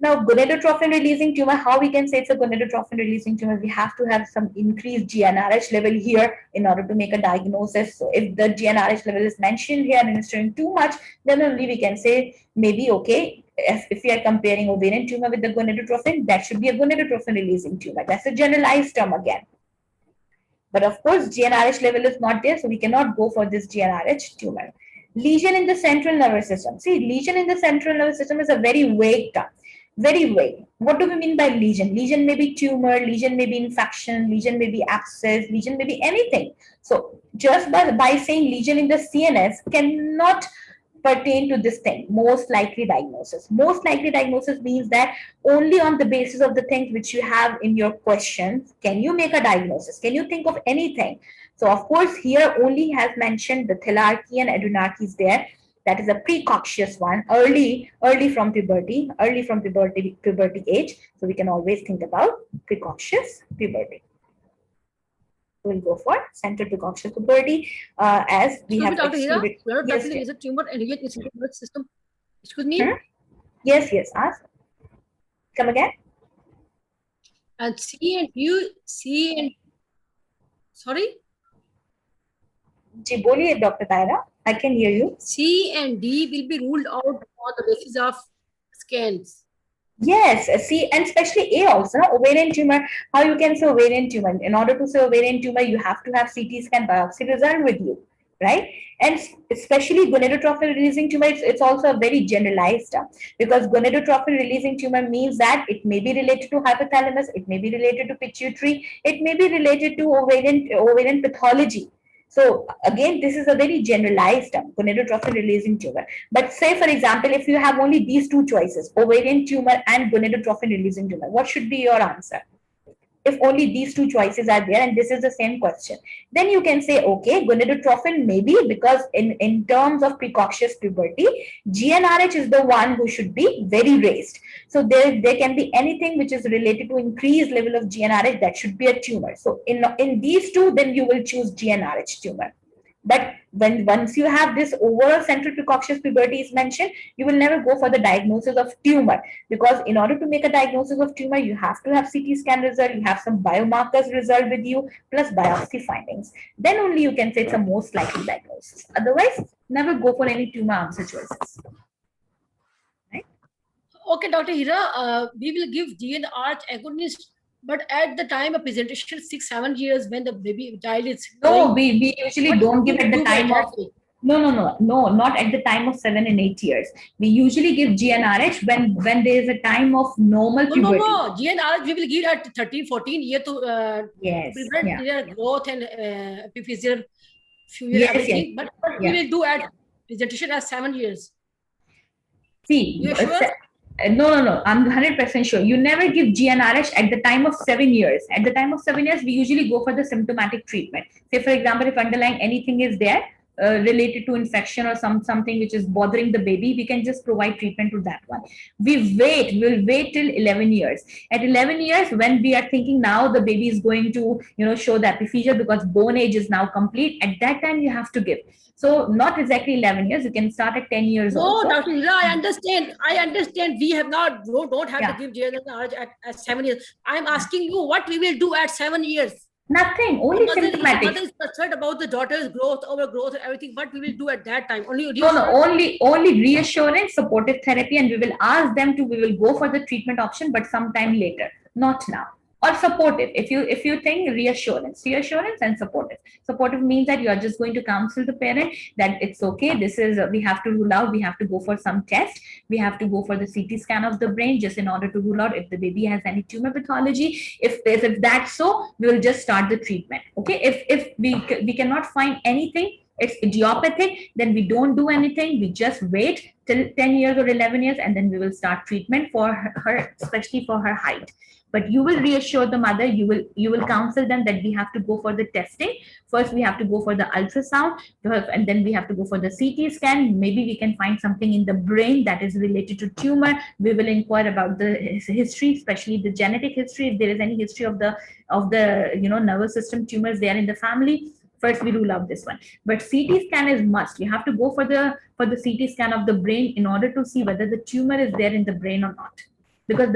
Now, gonadotrophin releasing tumor, how we can say it's a gonadotrophin releasing tumor? We have to have some increased GnRH level here in order to make a diagnosis. So if the GnRH level is mentioned here and it's showing too much, then only we can say maybe, okay, if we are comparing ovarian tumor with the gonadotrophin, that should be a gonadotrophin releasing tumor. That's a generalized term again. But of course, GnRH level is not there, so we cannot go for this GnRH tumor. Lesion in the central nervous system. See, lesion in the central nervous system is a very vague term. Very vague. What do we mean by lesion? Lesion may be tumor, lesion may be infection, lesion may be abscess, lesion may be anything. So just by saying lesion in the CNS cannot pertain to this thing, most likely diagnosis. Most likely diagnosis means that only on the basis of the things which you have in your questions, can you make a diagnosis? Can you think of anything? So of course, here only has mentioned the thelarche and adrenarche is there. That is a precocious one, early from puberty age. So we can always think about precocious puberty. We'll go for central precocious puberty as we have excluded. Yes, is a tumor and in the nervous system. Excuse me. Yes. Ask. Come again. And C and sorry. जी बोलिए Dr. Taira. I can hear you. C and D will be ruled out on the basis of scans. Yes, C and especially A also, ovarian tumor. How you can say ovarian tumor? In order to say ovarian tumor, you have to have CT scan biopsy result with you, right? And especially gonadotrophin releasing tumor, it's also a very generalized term, because gonadotrophin releasing tumor means that it may be related to hypothalamus, it may be related to pituitary, it may be related to ovarian pathology. So again, this is a very generalized term, gonadotrophin releasing tumor. But say, for example, if you have only these two choices, ovarian tumor and gonadotrophin releasing tumor, what should be your answer? If only these two choices are there and this is the same question, then you can say, okay, gonadotrophin maybe, because in terms of precocious puberty, GnRH is the one who should be very raised. So there can be anything which is related to increased level of GnRH, that should be a tumor. So in these two, then you will choose GnRH tumor. But once you have this overall central precocious puberty is mentioned, you will never go for the diagnosis of tumor, because in order to make a diagnosis of tumor, you have to have CT scan result, you have some biomarkers result with you, plus biopsy findings. Then only you can say it's a most likely diagnosis. Otherwise, never go for any tumor answer choices. Right? Okay, Dr. Hira, we will give GnRH agonist, but at the time of presentation, 6-7 years when the baby child is no, we usually don't give at the time of no, not at the time of 7 and 8 years. We usually give GnRH when there is a time of normal puberty. No, GnRH we will give at 13, 14 years to prevent their growth and epiphyseal fusion, everything. But we will do at presentation as 7 years. See, you sure? No, I'm 100% sure. You never give GnRH at the time of 7 years. At the time of 7 years, we usually go for the symptomatic treatment. Say, for example, if underlying anything is there related to infection or something which is bothering the baby, we can just provide treatment to that one. We'll wait till 11 years. At 11 years, when we are thinking now the baby is going to, show the epiphyseal because bone age is now complete, at that time you have to give. So not exactly 11 years. You can start at 10 years also. No, Dr. Hira, I understand. We have don't have to give GnRH at 7 years. I'm asking you what we will do at 7 years. Nothing, only symptomatic. Mother is concerned about the daughter's growth, overgrowth, everything. What we will do at that time? Only only reassurance, supportive therapy, and we will ask them to. We will go for the treatment option, but sometime later, not now. Or supportive. If you think reassurance and supportive means that you are just going to counsel the parent that it's okay. This is we have to rule out. We have to go for some test. We have to go for the CT scan of the brain just in order to rule out if the baby has any tumor pathology. If that's so, we will just start the treatment. Okay. If we cannot find anything, it's idiopathic, then we don't do anything. We just wait till 10 years or 11 years, and then we will start treatment for her, especially for her height. But you will reassure the mother, you will counsel them that we have to go for the testing. First, we have to go for the ultrasound, and then we have to go for the CT scan. Maybe we can find something in the brain that is related to tumor. We will inquire about the history, especially the genetic history. If there is any history of the nervous system tumors there in the family, first we rule out this one. But CT scan is must. You have to go for the CT scan of the brain in order to see whether the tumor is there in the brain or not. Because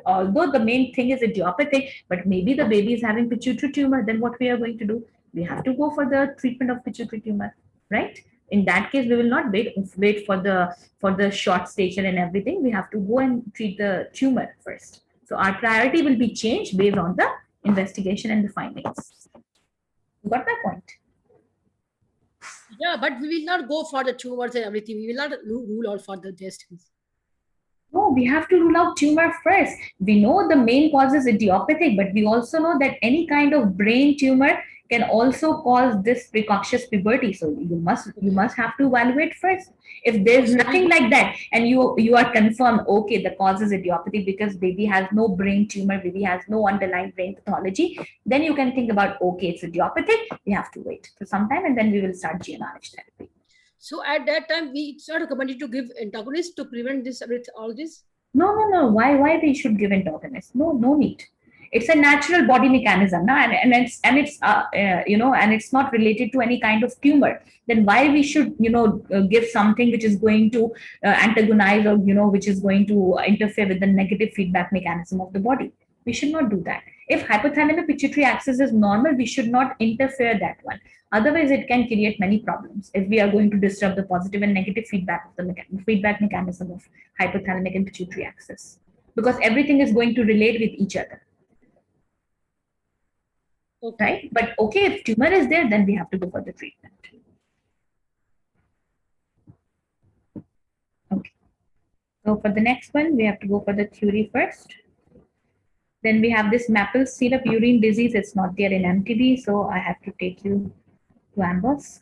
although the main thing is idiopathic, but maybe the baby is having pituitary tumor, then what we are going to do? We have to go for the treatment of pituitary tumor, right? In that case, we will not wait for the short stature and everything. We have to go and treat the tumor first. So our priority will be changed based on the investigation and the findings. You got my point? Yeah, but we will not go for the tumors and everything. We will not rule out for the distance. No, we have to rule out tumor first. We know the main cause is idiopathic, but we also know that any kind of brain tumor can also cause this precocious puberty. So you must have to evaluate first. If there's nothing like that, and you are confirmed, okay, the cause is idiopathy because baby has no brain tumor, baby has no underlying brain pathology, then you can think about, okay, it's idiopathic. We have to wait for some time, and then we will start GnRH therapy. So at that time, it's not recommended to give antagonists to prevent this all this? No. Why we should give antagonists? No need. It's a natural body mechanism, no? and it's not related to any kind of tumor. Then why we should give something which is going to antagonize or which is going to interfere with the negative feedback mechanism of the body? We should not do that. If hypothalamic pituitary axis is normal, we should not interfere that one. Otherwise, it can create many problems if we are going to disturb the positive and negative feedback of the feedback mechanism of hypothalamic and pituitary axis, because everything is going to relate with each other. Okay. Right? But okay, if tumor is there, then we have to go for the treatment. Okay. So for the next one, we have to go for the theory first. Then we have this maple syrup urine disease. It's not there in MTB, so I have to take you to Ambos.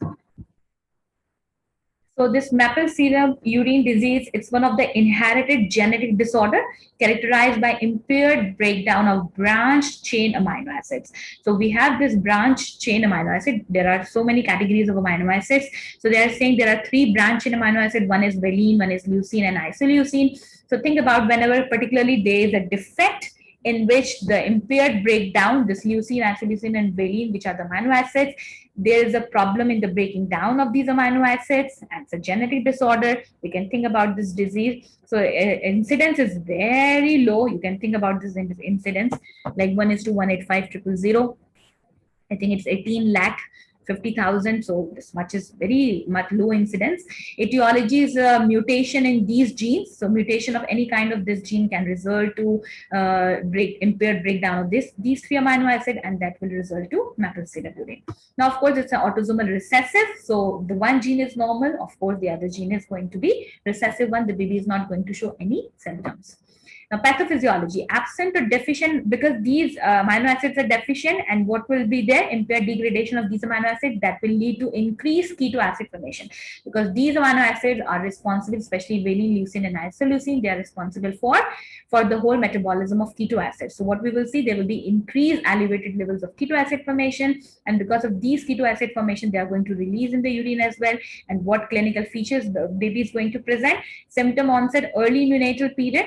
So this maple syrup urine disease, it's one of the inherited genetic disorder characterized by impaired breakdown of branched chain amino acids. So we have this branched chain amino acid. There are so many categories of amino acids. So they are saying there are 3 branched chain amino acids. One is valine, one is leucine, and isoleucine. So think about whenever particularly there is a defect in which the impaired breakdown, this leucine, isoleucine, and valine, which are the amino acids, there is a problem in the breaking down of these amino acids, and it's a genetic disorder. We can think about this disease. So incidence is very low. You can think about this incidence like 1:185,000. I think it's 18 lakh 50,000. So this much is very much low incidence. Etiology is a mutation in these genes. So mutation of any kind of this gene can result to impaired breakdown of these 3 amino acids, and that will result to maple syrup urine. Now, of course, it's an autosomal recessive. So the one gene is normal. Of course, the other gene is going to be recessive one. The baby is not going to show any symptoms. Now, pathophysiology, absent or deficient, because these amino acids are deficient, and what will be there? Impaired degradation of these amino acids that will lead to increased keto acid formation, because these amino acids are responsible, especially valine, leucine, and isoleucine, they are responsible for the whole metabolism of keto acids. So what we will see, there will be increased elevated levels of keto acid formation, and because of these keto acid formation, they are going to release in the urine as well. And what clinical features the baby is going to present? Symptom onset early neonatal period,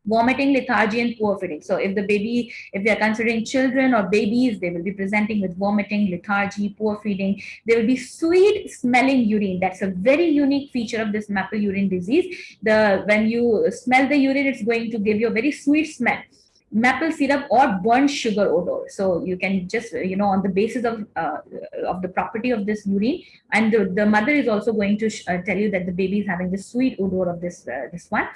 vomiting, lethargy, and poor feeding. So if we are considering children or babies, they will be presenting with vomiting, lethargy, poor feeding. There will be sweet smelling urine. That's a very unique feature of this maple urine disease. When you smell the urine, it's going to give you a very sweet smell. maple syrup or burnt sugar odor. So you can just, on the basis of the property of this urine, and the mother is also going to tell you that the baby is having the sweet odor of this one.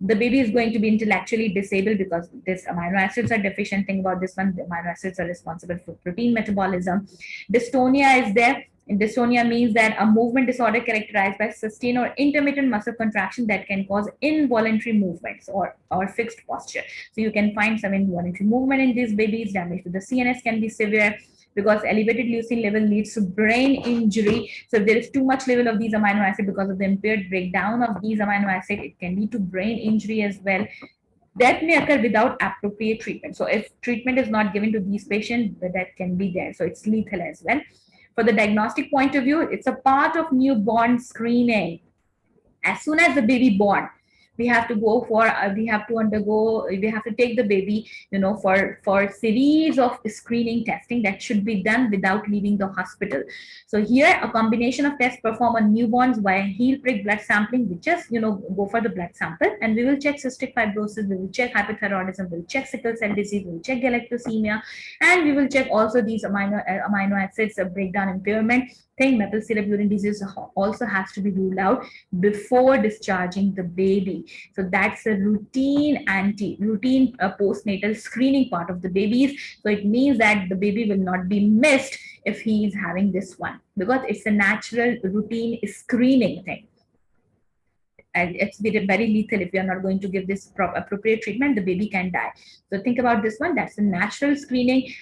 The baby is going to be intellectually disabled because this amino acids are deficient. Think about this one. The amino acids are responsible for protein metabolism. Dystonia is there. And dystonia means that a movement disorder characterized by sustained or intermittent muscle contraction that can cause involuntary movements or fixed posture. So you can find some involuntary movement in these babies. Damage to the CNS can be severe, because elevated leucine level leads to brain injury. So if there is too much level of these amino acids, because of the impaired breakdown of these amino acids, it can lead to brain injury as well. That may occur without appropriate treatment. So if treatment is not given to these patients, that can be there. So it's lethal as well. For the diagnostic point of view, it's a part of newborn screening. As soon as the baby born, we have to go for we have to take the baby, for series of screening testing that should be done without leaving the hospital. So here a combination of tests performed on newborns via heel prick blood sampling. We just go for the blood sample, and we will check cystic fibrosis, we will check hypothyroidism, we will check sickle cell disease, we will check galactosemia, and we will check also these amino acids breakdown impairment thing. Maple syrup urine disease also has to be ruled out before discharging the baby. So that's a routine postnatal screening part of the babies. So it means that the baby will not be missed if he is having this one, because it's a natural routine screening thing. And it's very lethal. If you're not going to give this appropriate treatment, the baby can die. So think about this one. That's a natural screening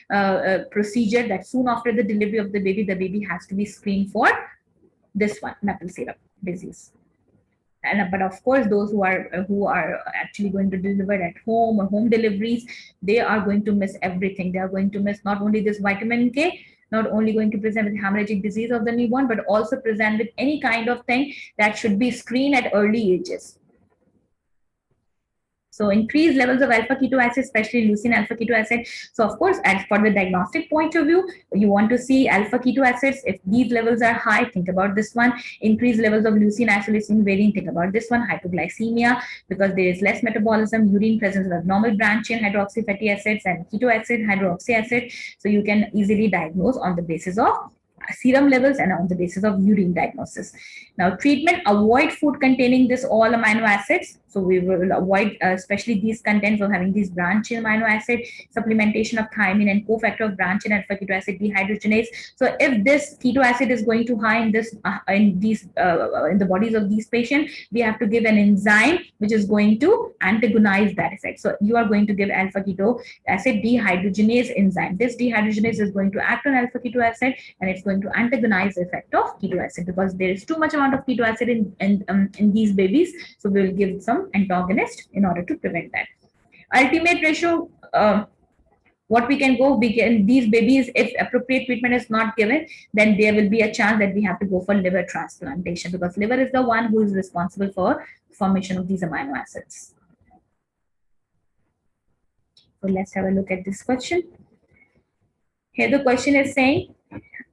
procedure, that soon after the delivery of the baby has to be screened for this one, maple syrup disease. And but of course, those who are actually going to deliver at home or home deliveries, they are going to miss everything. They are going to miss not only this vitamin K, not only going to present with hemorrhagic disease of the newborn, but also present with any kind of thing that should be screened at early ages. So increased levels of alpha keto acid, especially leucine alpha keto acid. So of course, as for the diagnostic point of view, you want to see alpha keto acids. If these levels are high, think about this one. Increased levels of leucine isoleucine valine, think about this one. Hypoglycemia, because there is less metabolism. Urine presence of abnormal branch chain hydroxy fatty acids and keto acid, hydroxy acid. So you can easily diagnose on the basis of serum levels and on the basis of urine diagnosis. Now, treatment: avoid food containing this all amino acids. So we will avoid especially these contents of having these branch chain amino acid, supplementation of thiamine and cofactor of branch chain alpha keto acid dehydrogenase. So if this keto acid is going too high in the bodies of these patients, we have to give an enzyme which is going to antagonize that effect. So you are going to give alpha keto acid dehydrogenase enzyme. This dehydrogenase is going to act on alpha keto acid, and it's going to antagonize the effect of keto acid, because there is too much amount of keto acid in these babies. So we will give some antagonist in order to prevent that. Ultimate ratio, what we can these babies, if appropriate treatment is not given, then there will be a chance that we have to go for liver transplantation, because liver is the one who is responsible for formation of these amino acids. So let's have a look at this question. Here the question is saying,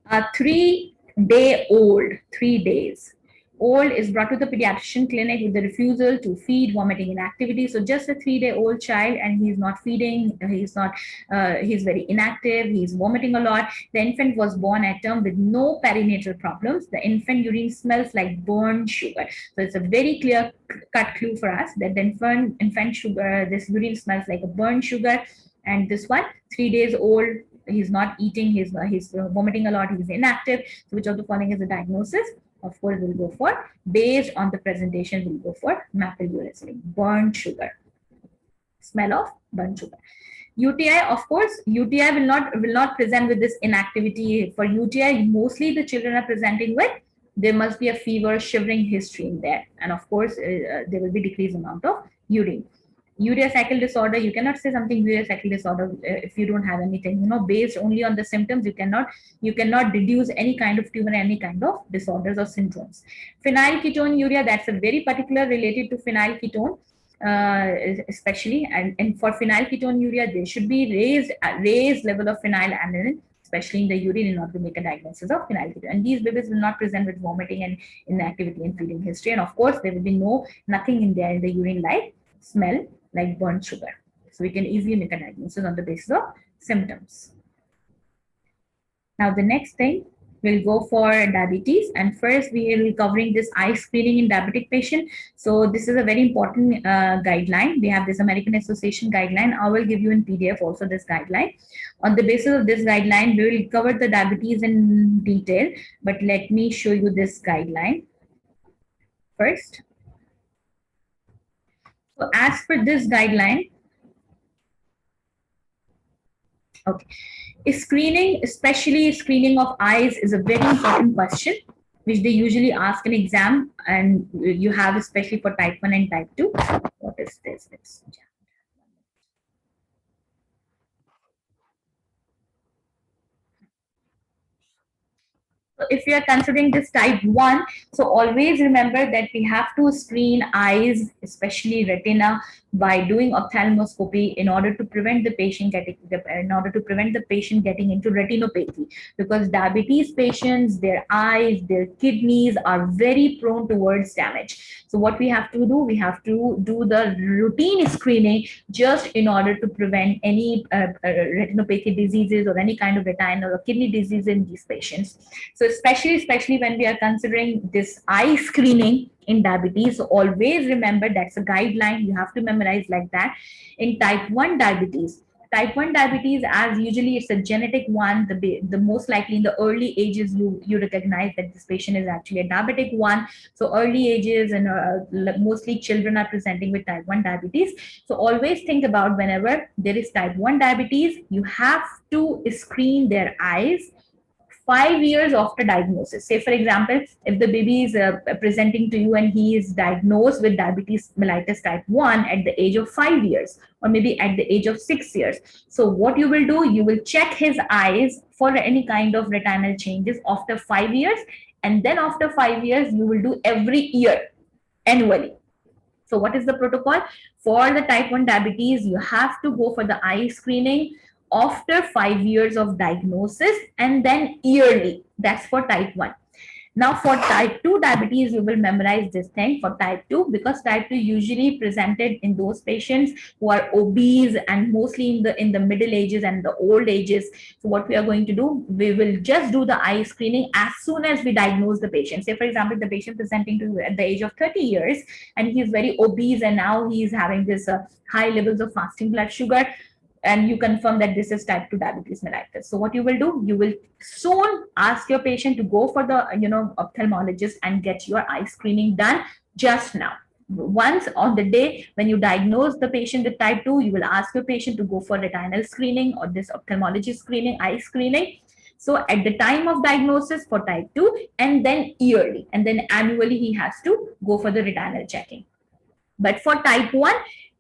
a 3-day-old, 3 days old, is brought to the pediatrician clinic with the refusal to feed, vomiting, inactivity. So just a 3-day-old child, and he's not feeding, he's very inactive, he's vomiting a lot. The infant was born at term with no perinatal problems. The infant urine smells like burnt sugar. So it's a very clear cut clue for us that the infant sugar, this urine smells like a burnt sugar. And this one, 3 days old, he's not eating, he's vomiting a lot, he's inactive. So which of the following is the diagnosis? Of course, we'll go for, based on the presentation, we'll go for maple urine, burnt sugar, smell of burnt sugar. UTI, of course, UTI will not present with this inactivity. For UTI, mostly the children are presenting with, there must be a fever, shivering history in there, and of course, there will be decreased amount of urine. Urea cycle disorder, you cannot say something urea cycle disorder if you don't have anything, based only on the symptoms. You cannot deduce any kind of tumor, any kind of disorders or syndromes. Phenylketonuria, that's a very particular related to phenylketone, especially, and for phenylketonuria, there should be raised level of phenylalanine, especially in the urine, in order to make a diagnosis of phenylketonuria. And these babies will not present with vomiting and inactivity and feeding history. And of course, there will be nothing in there in the urine like smell like burnt sugar. So we can easily make a diagnosis on the basis of symptoms. Now the next thing, we'll go for diabetes, and first we will be covering this eye screening in diabetic patient. So this is a very important guideline. We have this American Association guideline. I will give you in PDF also this guideline. On the basis of this guideline, we will cover the diabetes in detail, but let me show you this guideline first. So as per this guideline, okay, screening, especially screening of eyes, is a very important question which they usually ask in exam, and you have especially for type 1 and type 2. What is this? So if you are considering this type 1, so always remember that we have to screen eyes, especially retina, by doing ophthalmoscopy in order to prevent the patient getting into retinopathy, because diabetes patients, their eyes, their kidneys are very prone towards damage. So what we have to do, we have to do the routine screening just in order to prevent any retinopathy diseases or any kind of retinal or kidney disease in these patients. So especially when we are considering this eye screening in diabetes, so always remember that's a guideline. You have to memorize like that. In type 1 diabetes, as usually it's a genetic one, the most likely in the early ages you recognize that this patient is actually a diabetic one. So early ages, and mostly children are presenting with type 1 diabetes. So always think about, whenever there is type 1 diabetes, you have to screen their eyes 5 years after diagnosis. Say, for example, if the baby is presenting to you and he is diagnosed with diabetes mellitus type 1 at the age of 5 years, or maybe at the age of 6 years. So what you will do, you will check his eyes for any kind of retinal changes after 5 years. And then after 5 years, you will do every year, annually. So what is the protocol? For the type 1 diabetes, you have to go for the eye screening after 5 years of diagnosis, and then yearly. That's for type 1. Now for type 2 diabetes, you will memorize this thing for type 2, because type 2 usually presented in those patients who are obese and mostly in the middle ages and the old ages. So what we are going to do, we will just do the eye screening as soon as we diagnose the patient. Say, for example, the patient presenting to you at the age of 30 years and he is very obese, and now he is having this high levels of fasting blood sugar, and you confirm that this is type 2 diabetes mellitus. So what you will do, you will soon ask your patient to go for the ophthalmologist and get your eye screening done just now. Once on the day when you diagnose the patient with type 2, you will ask your patient to go for retinal screening or this ophthalmology screening, eye screening. So at the time of diagnosis for type 2, and then yearly, and then annually he has to go for the retinal checking. But for type 1,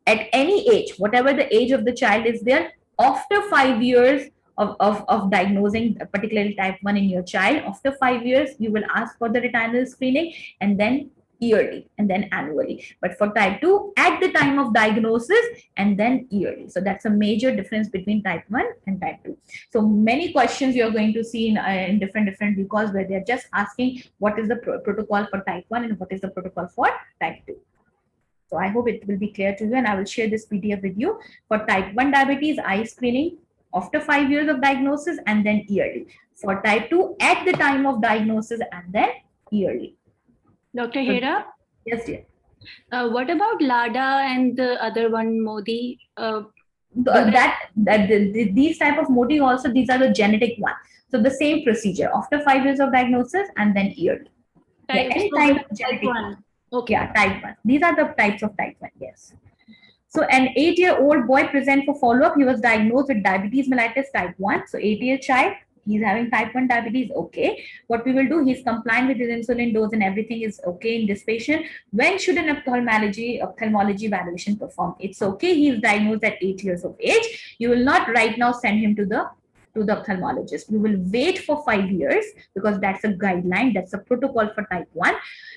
at any age, whatever the age of the child is there, after 5 years of diagnosing particularly type 1 in your child, after 5 years, you will ask for the retinal screening, and then yearly, and then annually. But for type 2, at the time of diagnosis, and then yearly. So that's a major difference between type 1 and type 2. So many questions you're going to see in different recalls, where they're just asking what is the protocol for type 1 and what is the protocol for type 2. So I hope it will be clear to you, and I will share this PDF with you. For type 1 diabetes, eye screening after 5 years of diagnosis, and then yearly. For type 2, at the time of diagnosis, and then yearly. Dr. Hera? Yes, dear. What about LADA and the other one, Modi? These type of Modi also, these are the genetic one. So the same procedure after 5 years of diagnosis, and then yearly. Any kind of genetic one. Okay. Yeah, type 1. These are the types of type 1, yes. So an 8-year-old boy present for follow-up. He was diagnosed with diabetes mellitus type 1. So 8-year child, he's having type 1 diabetes, okay. What we will do, he's compliant with his insulin dose and everything is okay in this patient. When should an ophthalmology evaluation perform? It's okay, he's diagnosed at 8 years of age. You will not right now send him to the ophthalmologist. You will wait for 5 years, because that's a guideline, that's a protocol for type 1.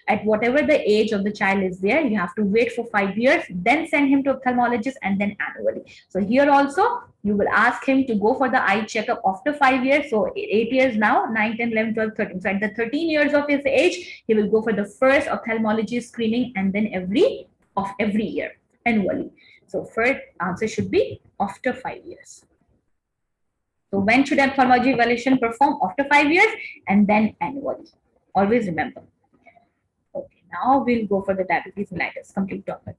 At whatever the age of the child is there, you have to wait for 5 years, then send him to ophthalmologist, and then annually. So here also, you will ask him to go for the eye checkup after 5 years. So 8 years now, 9, 10, 11, 12, 13. So at the 13 years of his age, he will go for the first ophthalmology screening, and then every year, annually. So first answer should be after 5 years. So when should ophthalmology evaluation perform? After 5 years and then annually. Always remember. Okay, now we'll go for the diabetes mellitus complete topic.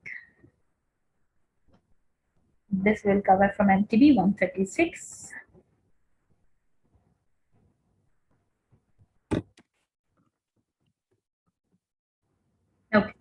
This will cover from MTB 136. Okay.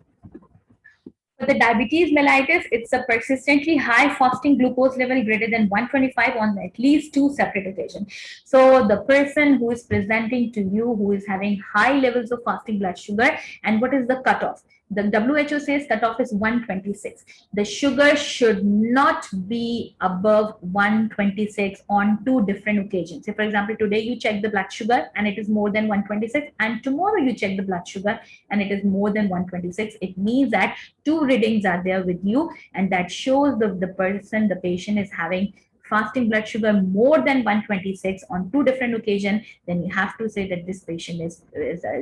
For the diabetes mellitus, it's a persistently high fasting glucose level greater than 125 on at least 2 separate occasions. So the person who is presenting to you who is having high levels of fasting blood sugar, and what is the cutoff? The WHO says cutoff is 126. The sugar should not be above 126 on 2 different occasions. So for example, today you check the blood sugar and it is more than 126, and tomorrow you check the blood sugar and it is more than 126. It means that 2 readings are there with you, and that shows the patient is having fasting blood sugar more than 126 on 2 different occasions, then you have to say that this patient is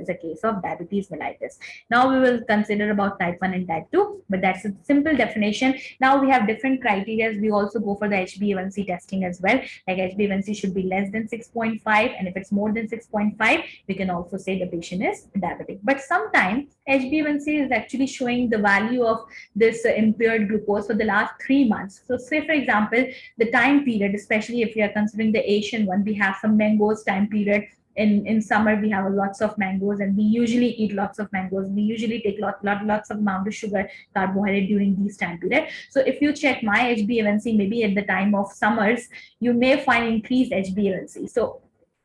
a case of diabetes mellitus. Now we will consider about type 1 and type 2, but that's a simple definition. Now we have different criteria. We also go for the HbA1c testing as well. Like HbA1c should be less than 6.5, and if it's more than 6.5, we can also say the patient is diabetic. But sometimes HbA1c is actually showing the value of this impaired glucose for the last 3 months. So say for example, the time period, especially if we are considering the Asian one, we have some mangoes time period. In summer, we have lots of mangoes, and we usually eat lots of mangoes. We usually take lots of amount of sugar, carbohydrate during these time period. So if you check my HbA1c, maybe at the time of summers, you may find increased HbA1c. So,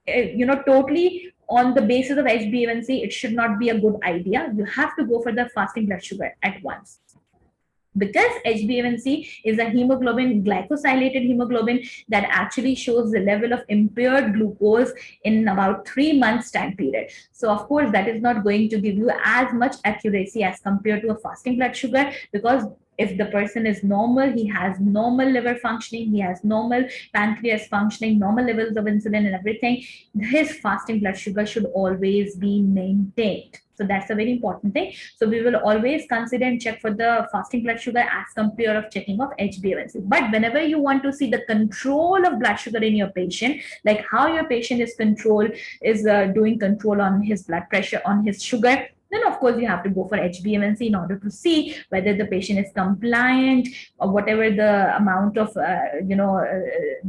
totally on the basis of HbA1c, it should not be a good idea. You have to go for the fasting blood sugar at once. Because HbA1c is a hemoglobin, glycosylated hemoglobin, that actually shows the level of impaired glucose in about 3 months time period. So of course, that is not going to give you as much accuracy as compared to a fasting blood sugar, because if the person is normal, he has normal liver functioning, he has normal pancreas functioning, normal levels of insulin and everything, his fasting blood sugar should always be maintained. So that's a very important thing. So we will always consider and check for the fasting blood sugar as compared of checking of HbA1c. But whenever you want to see the control of blood sugar in your patient, like how your patient is doing control on his blood pressure, on his sugar, then of course you have to go for HbA1c in order to see whether the patient is compliant, or whatever the amount of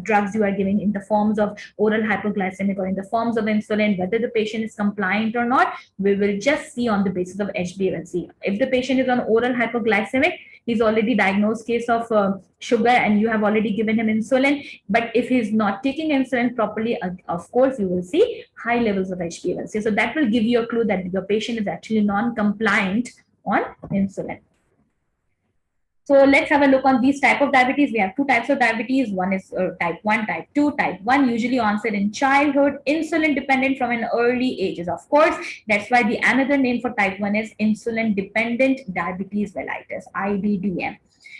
drugs you are giving in the forms of oral hypoglycemic or in the forms of insulin, whether the patient is compliant or not. We will just see on the basis of HbA1c. If the patient is on oral hypoglycemic, he's already diagnosed case of sugar and you have already given him insulin. But if he's not taking insulin properly, of course, you will see high levels of HbA1c. So that will give you a clue that your patient is actually non-compliant on insulin. So let's have a look on these type of diabetes. We have 2 types of diabetes. One is type 1, type 2. Type 1 usually onset in childhood, insulin dependent from an early ages. Of course, that's why the another name for type 1 is insulin dependent diabetes mellitus, IDDM.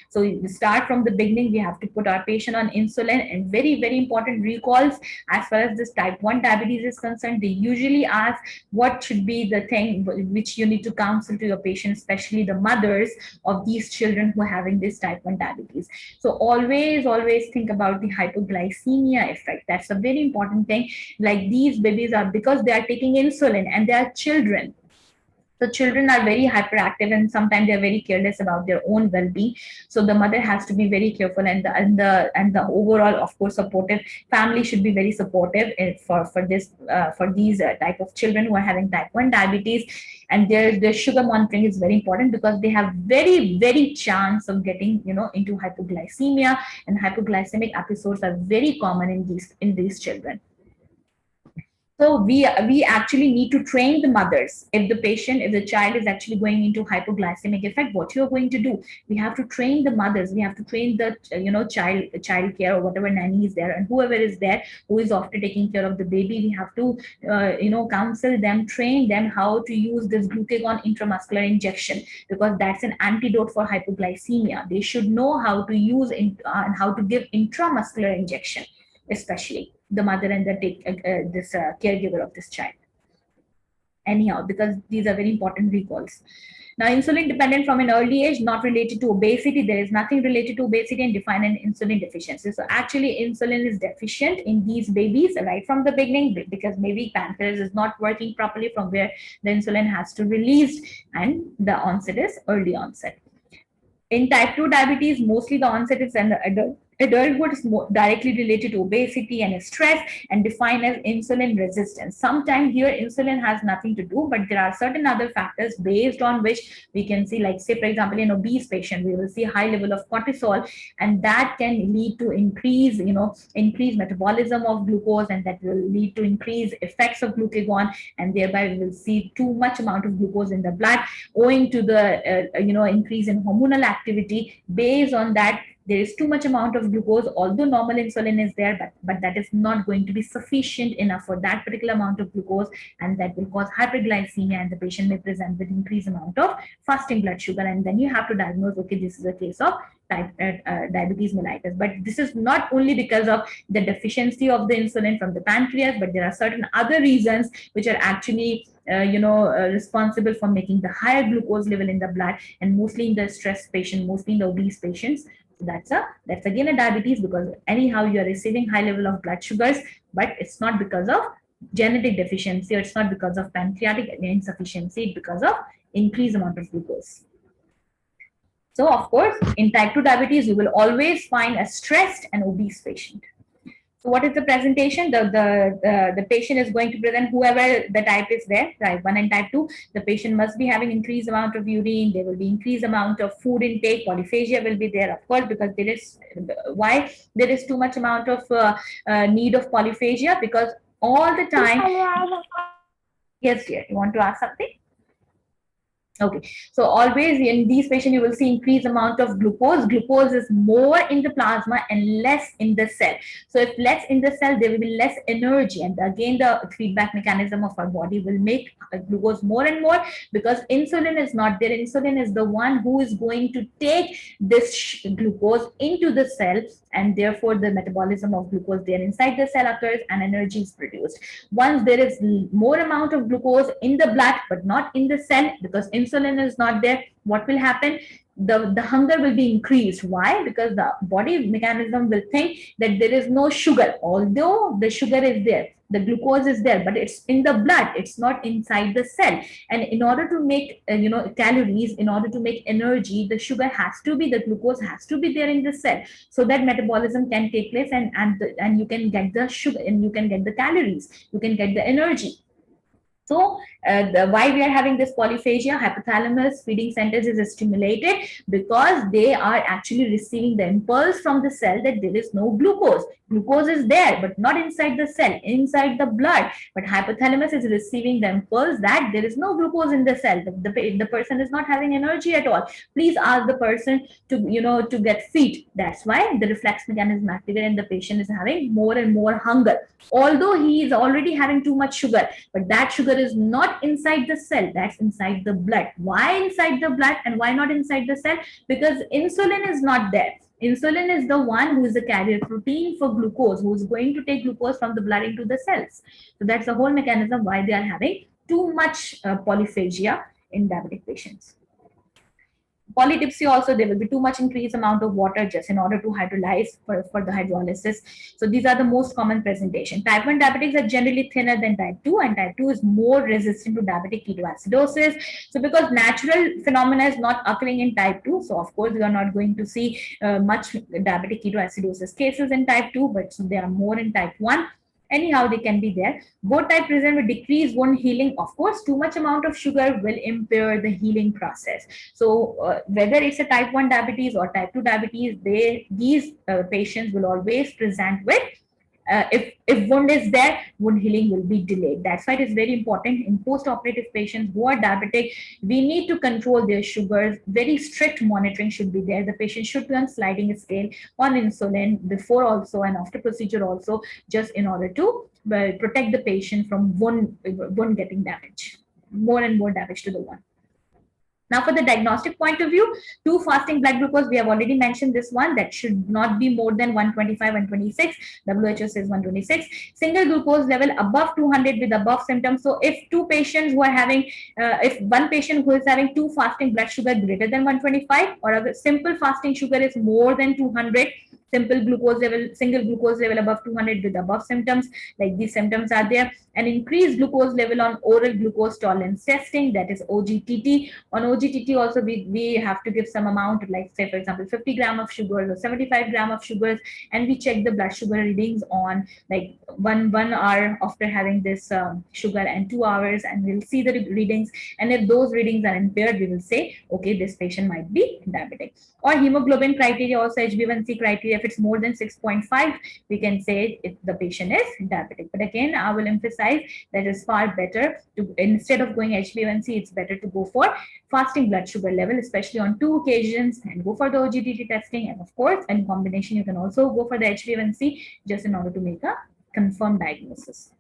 So we start from the beginning, we have to put our patient on insulin, and very, very important recalls as far as this type 1 diabetes is concerned. They usually ask what should be the thing which you need to counsel to your patient, especially the mothers of these children who are having this type 1 diabetes. So always think about the hypoglycemia effect. That's a very important thing. Like these babies are, because they are taking insulin and they are children. So children are very hyperactive, and sometimes they're very careless about their own well-being. So the mother has to be very careful, and the overall, of course, supportive family should be very supportive for these type of children who are having type 1 diabetes. And their sugar monitoring is very important, because they have very, very chance of getting into hypoglycemia, and hypoglycemic episodes are very common in these children. So we actually need to train the mothers. If the child is actually going into hypoglycemic effect, what you're going to do, we have to train the mothers. We have to train the child care, or whatever nanny is there, and whoever is there who is after taking care of the baby. We have to counsel them, train them how to use this glucagon intramuscular injection, because that's an antidote for hypoglycemia. They should know how to use and how to give intramuscular injection, especially the mother and the caregiver of this child. anyhow, because these are very important recalls. Now, insulin dependent from an early age, not related to obesity. There is nothing related to obesity and defined an insulin deficiency. So actually, insulin is deficient in these babies right from the beginning, because maybe pancreas is not working properly from where the insulin has to release, and the onset is early onset. In type 2 diabetes, mostly the onset is in adulthood, is more directly related to obesity and stress, and defined as insulin resistance. Sometimes here insulin has nothing to do, but there are certain other factors based on which we can see, like say for example, in obese patient, we will see high level of cortisol, and that can lead to increase metabolism of glucose, and that will lead to increased effects of glucagon, and thereby we will see too much amount of glucose in the blood, owing to the increase in hormonal activity. Based on that, there is too much amount of glucose, although normal insulin is there, but that is not going to be sufficient enough for that particular amount of glucose, and that will cause hyperglycemia, and the patient may present with increased amount of fasting blood sugar, and then you have to diagnose, okay, this is a case of diabetes mellitus. But this is not only because of the deficiency of the insulin from the pancreas, but there are certain other reasons which are actually responsible for making the higher glucose level in the blood, and mostly in the stress patient, mostly in the obese patients. So that's again a diabetes, because anyhow you are receiving high level of blood sugars, but it's not because of genetic deficiency, or it's not because of pancreatic insufficiency, it's because of increased amount of glucose. So of course, in type 2 diabetes, you will always find a stressed and obese patient. So what is the presentation? The patient is going to present, whoever the type is there, type 1 and type 2, the patient must be having increased amount of urine, there will be increased amount of food intake, polyphagia will be there, of course, because there is, why there is too much amount of need of polyphagia, because all the time, yes dear, you want to ask something? Okay, so always in these patients, you will see increased amount of glucose. Glucose is more in the plasma and less in the cell. So if less in the cell, there will be less energy. And again, the feedback mechanism of our body will make glucose more and more, because insulin is not there. Insulin is the one who is going to take this glucose into the cell, and therefore the metabolism of glucose there inside the cell occurs and energy is produced. Once there is more amount of glucose in the blood, but not in the cell, because insulin is not there, what will happen? The hunger will be increased. Why? Because the body mechanism will think that there is no sugar, although the sugar is there, the glucose is there, but it's in the blood, it's not inside the cell. And in order to make calories, in order to make energy, the sugar has to be, the glucose has to be there in the cell, so that metabolism can take place, and you can get the sugar, and you can get the calories, you can get the energy. So why we are having this polyphagia, hypothalamus feeding centers is stimulated, because they are actually receiving the impulse from the cell that there is no glucose. Glucose is there, but not inside the cell, inside the blood. But hypothalamus is receiving the impulse that there is no glucose in the cell. The person is not having energy at all. Please ask the person to get feed. That's why the reflex mechanism activated, and the patient is having more and more hunger, although he is already having too much sugar, but that sugar is not inside the cell, that's inside the blood. Why inside the blood and why not inside the cell? Because insulin is not there. Insulin is the one who is the carrier protein for glucose, who is going to take glucose from the blood into the cells. So that's the whole mechanism why they are having too much polyphagia in diabetic patients. Polydipsia also, there will be too much increased amount of water just in order to hydrolyze for the hydrolysis. So these are the most common presentation. Type 1 diabetics are generally thinner than type 2, and type 2 is more resistant to diabetic ketoacidosis. So because natural phenomena is not occurring in type 2, so of course we are not going to see much diabetic ketoacidosis cases in type 2, but they are more in type 1. Anyhow, they can be there. Both type present with decreased wound healing. Of course, too much amount of sugar will impair the healing process. So whether it's a type 1 diabetes or type 2 diabetes, these patients will always present with, if wound is there, wound healing will be delayed. That's why it is very important in post-operative patients who are diabetic, we need to control their sugars. Very strict monitoring should be there. The patient should be on sliding scale on insulin before also and after procedure also, just in order to protect the patient from wound getting damage, more and more damage to the wound. Now, for the diagnostic point of view, 2 fasting blood glucose, we have already mentioned this one, that should not be more than 125, 126. WHO says 126. Single glucose level above 200 with above symptoms. So, if 2 patients who are having, if one patient who is having 2 fasting blood sugar greater than 125, or a simple fasting sugar is more than 200, simple glucose level, single glucose level above 200 with above symptoms, like these symptoms are there, and increased glucose level on oral glucose tolerance testing, that is OGTT. On OGTT also we have to give some amount, like say for example 50 gram of sugar or 75 gram of sugars, and we check the blood sugar readings on like one hour after having this sugar and 2 hours, and we'll see the readings, and if those readings are impaired, we will say okay, this patient might be diabetic. Or hemoglobin criteria, also HbA1c criteria, if it's more than 6.5, we can say if the patient is diabetic. But again, I will emphasize that it's far better to, instead of going HbA1c, it's better to go for fasting blood sugar level, especially on 2 occasions, and go for the OGTT testing. And of course, in combination, you can also go for the HbA1c just in order to make a confirmed diagnosis.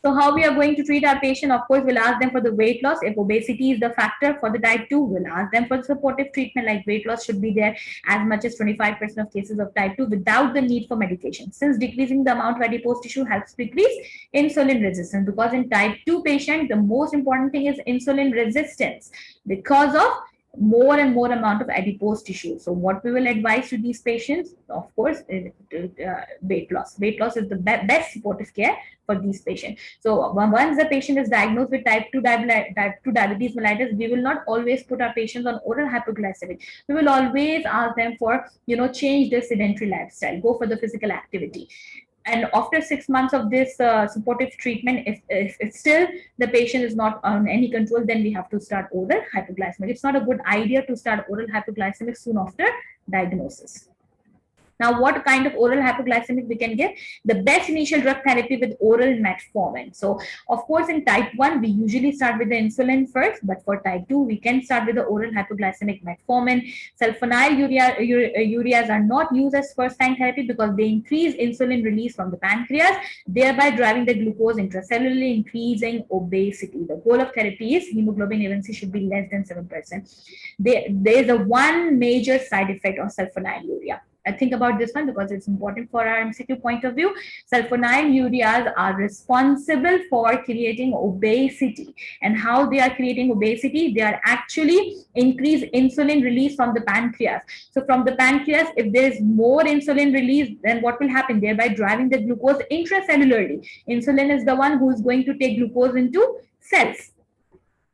So how we are going to treat our patient? Of course, we'll ask them for the weight loss. If obesity is the factor for the type 2, we'll ask them for supportive treatment, like weight loss should be there as much as 25% of cases of type 2 without the need for medication, since decreasing the amount of adipose tissue helps decrease insulin resistance. Because in type 2 patient, the most important thing is insulin resistance because of more and more amount of adipose tissue. So what we will advise to these patients, of course, weight loss. Weight loss is the best supportive care for these patients. So once the patient is diagnosed with type 2 diabetes mellitus, we will not always put our patients on oral hypoglycemic. We will always ask them for, change their sedentary lifestyle, go for the physical activity. And after 6 months of this supportive treatment, if still the patient is not on any control, then we have to start oral hypoglycemic. It's not a good idea to start oral hypoglycemic soon after diagnosis. Now, what kind of oral hypoglycemic we can give? The best initial drug therapy with oral metformin. So, of course, in type 1, we usually start with the insulin first, but for type 2, we can start with the oral hypoglycemic metformin. Sulfonyl ureas are not used as first-line therapy because they increase insulin release from the pancreas, thereby driving the glucose intracellularly, increasing obesity. The goal of therapy is hemoglobin A1c should be less than 7%. There is a one major side effect of sulfonylurea. I think about this one because it's important for our MCQ point of view. Sulfonylureas are responsible for creating obesity. And how they are creating obesity? They are actually increased insulin release from the pancreas. So from the pancreas, if there is more insulin release, then what will happen? Thereby driving the glucose intracellularly. Insulin is the one who is going to take glucose into cells.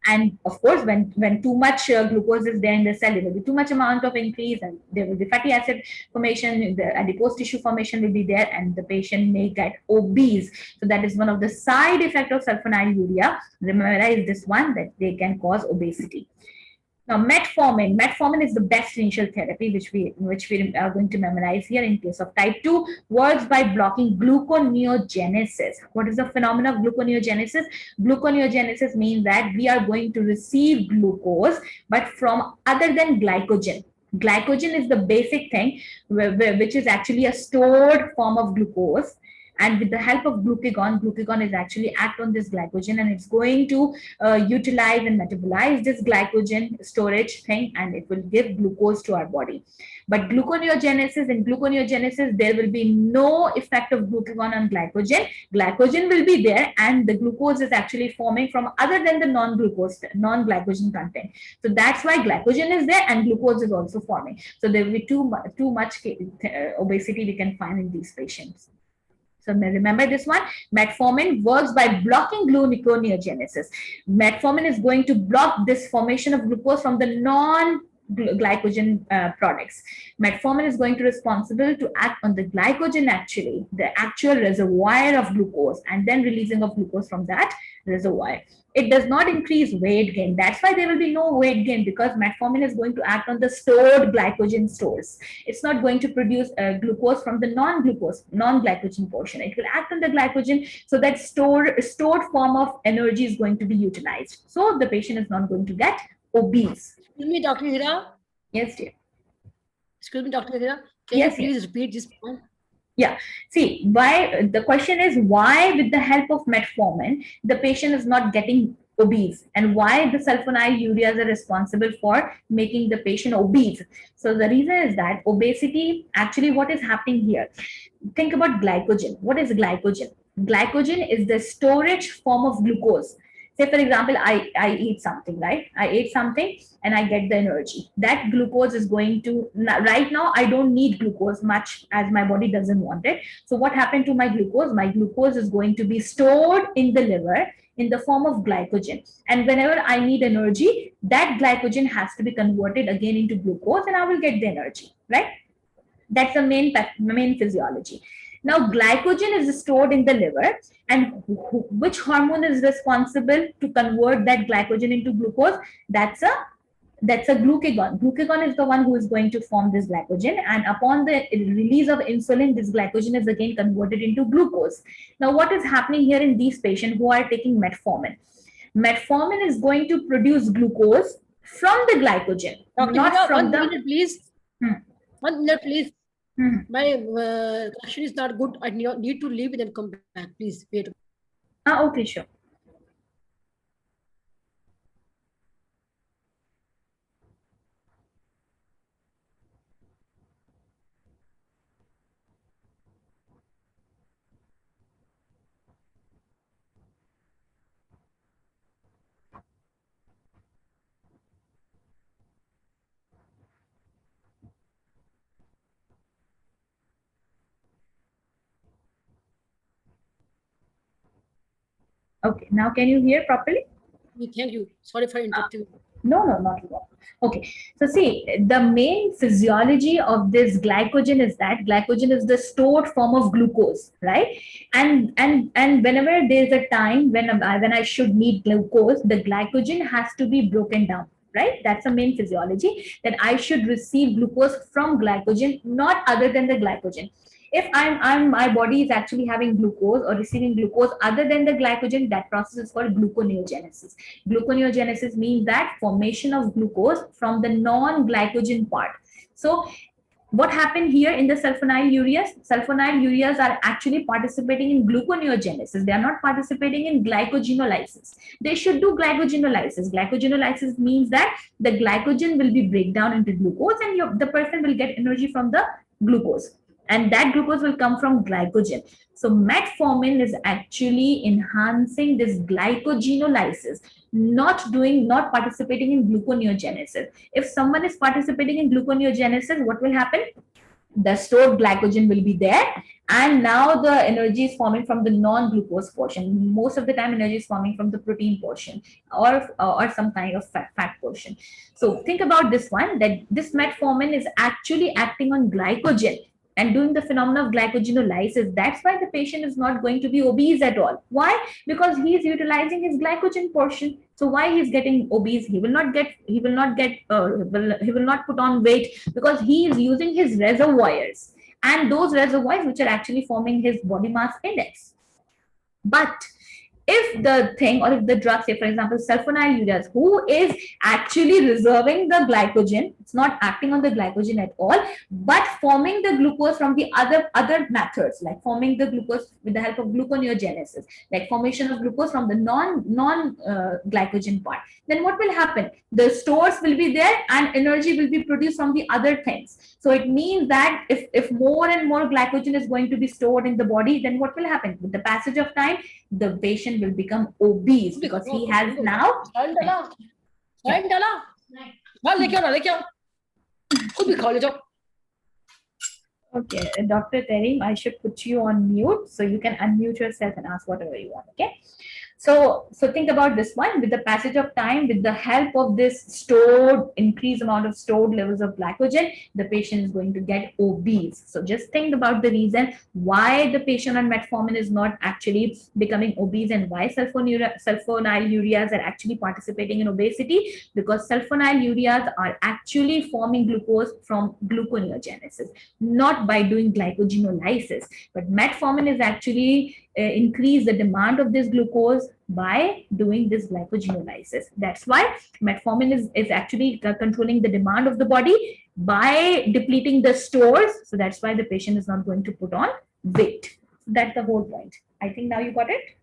And of course, when too much glucose is there in the cell, there will be too much amount of increase, and there will be fatty acid formation, the adipose tissue formation will be there, and the patient may get obese. So that is one of the side effects of sulfonylurea. Memorize this one, that they can cause obesity. Now, metformin is the best initial therapy, which we are going to memorize here in case of type 2, works by blocking gluconeogenesis. What is the phenomenon of gluconeogenesis? Gluconeogenesis means that we are going to receive glucose, but from other than glycogen. Glycogen is the basic thing, which is actually a stored form of glucose. And with the help of glucagon is actually act on this glycogen, and it's going to utilize and metabolize this glycogen storage thing, and it will give glucose to our body. But gluconeogenesis, there will be no effect of glucagon on glycogen. Glycogen will be there, and the glucose is actually forming from other than the non-glycogen content. So that's why glycogen is there and glucose is also forming. So there will be too much obesity we can find in these patients. So remember this one, metformin works by blocking gluconeogenesis. Metformin is going to block this formation of glucose from the non-glycogen products. Metformin is going to be responsible to act on the glycogen, actually, the actual reservoir of glucose, and then releasing of glucose from that reservoir. It does not increase weight gain. That's why there will be no weight gain, because metformin is going to act on the stored glycogen stores. It's not going to produce glucose from the non-glycogen portion. It will act on the glycogen, so that stored form of energy is going to be utilized. So the patient is not going to get obese. Excuse me, Dr. Hira. Yes, dear. Excuse me, Dr. Hira. Can you please repeat this point? Yeah. See, the question is why with the help of metformin, the patient is not getting obese, and why the sulfonylureas are responsible for making the patient obese. So the reason is that obesity, actually what is happening here, think about glycogen. What is glycogen? Glycogen is the storage form of glucose. Say for example, I eat something, right? I ate something and I get the energy. That glucose is going to, right now I don't need glucose much as my body doesn't want it. So what happened to my glucose? My glucose is going to be stored in the liver in the form of glycogen. And whenever I need energy, that glycogen has to be converted again into glucose and I will get the energy, right? That's the main physiology. Now, glycogen is stored in the liver, and which hormone is responsible to convert that glycogen into glucose? That's a glucagon. Glucagon is the one who is going to form this glycogen, and upon the release of insulin, this glycogen is again converted into glucose. Now, what is happening here in these patients who are taking metformin? Metformin is going to produce glucose from the glycogen, Dr. not from one minute, please. 1 minute, please. My connection is not good. I need to leave and then come back. Please wait. Okay, sure. Okay, now can you hear properly? Thank you. Sorry for interrupting. No, not at all. Okay, so see, the main physiology of this glycogen is that glycogen is the stored form of glucose, right? And whenever there's a time when I should need glucose, the glycogen has to be broken down, right? That's the main physiology, that I should receive glucose from glycogen, not other than the glycogen. If my body is actually having glucose or receiving glucose other than the glycogen, that process is called gluconeogenesis. Gluconeogenesis means that formation of glucose from the non-glycogen part. So what happened here in the sulfonylureas? Sulfonylureas are actually participating in gluconeogenesis. They are not participating in glycogenolysis. They should do glycogenolysis. Glycogenolysis means that the glycogen will be break down into glucose and the person will get energy from the glucose. And that glucose will come from glycogen. So metformin is actually enhancing this glycogenolysis, not participating in gluconeogenesis. If someone is participating in gluconeogenesis, what will happen? The stored glycogen will be there, and now the energy is forming from the non-glucose portion. Most of the time, energy is forming from the protein portion or some kind of fat portion. So think about this one, that this metformin is actually acting on glycogen and doing the phenomenon of glycogenolysis. That's why the patient is not going to be obese at all. Why? Because he is utilizing his glycogen portion. So why he's getting obese? He will not put on weight because he is using his reservoirs, and those reservoirs which are actually forming his body mass index. But if the thing, or if the drug, say for example sulfonylureas, who is actually reserving the glycogen, it's not acting on the glycogen at all, but forming the glucose from the other methods, like forming the glucose with the help of gluconeogenesis, like formation of glucose from the non glycogen part, then what will happen? The stores will be there and energy will be produced from the other things. So it means that if more and more glycogen is going to be stored in the body, then what will happen? With the passage of time, the patient will become obese because he has now. Okay, Dr. Terim, I should put you on mute so you can unmute yourself and ask whatever you want. Okay. So think about this one. With the passage of time, with the help of this increased amount of stored levels of glycogen, the patient is going to get obese. So just think about the reason why the patient on metformin is not actually becoming obese and why sulfonylureas are actually participating in obesity, because sulfonylureas are actually forming glucose from gluconeogenesis, not by doing glycogenolysis. But metformin is actually increase the demand of this glucose by doing this glycogenolysis. That's why metformin is actually controlling the demand of the body by depleting the stores. So that's why the patient is not going to put on weight. That's the whole point. I think now you got it.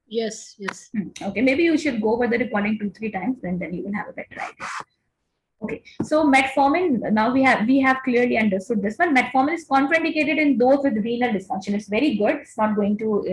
Yes, yes. Okay, maybe you should go over the recording 2-3 times, then you will have a better idea. Okay, so metformin, now we have clearly understood this one. Metformin is contraindicated in those with renal dysfunction. It's very good. It's not going to,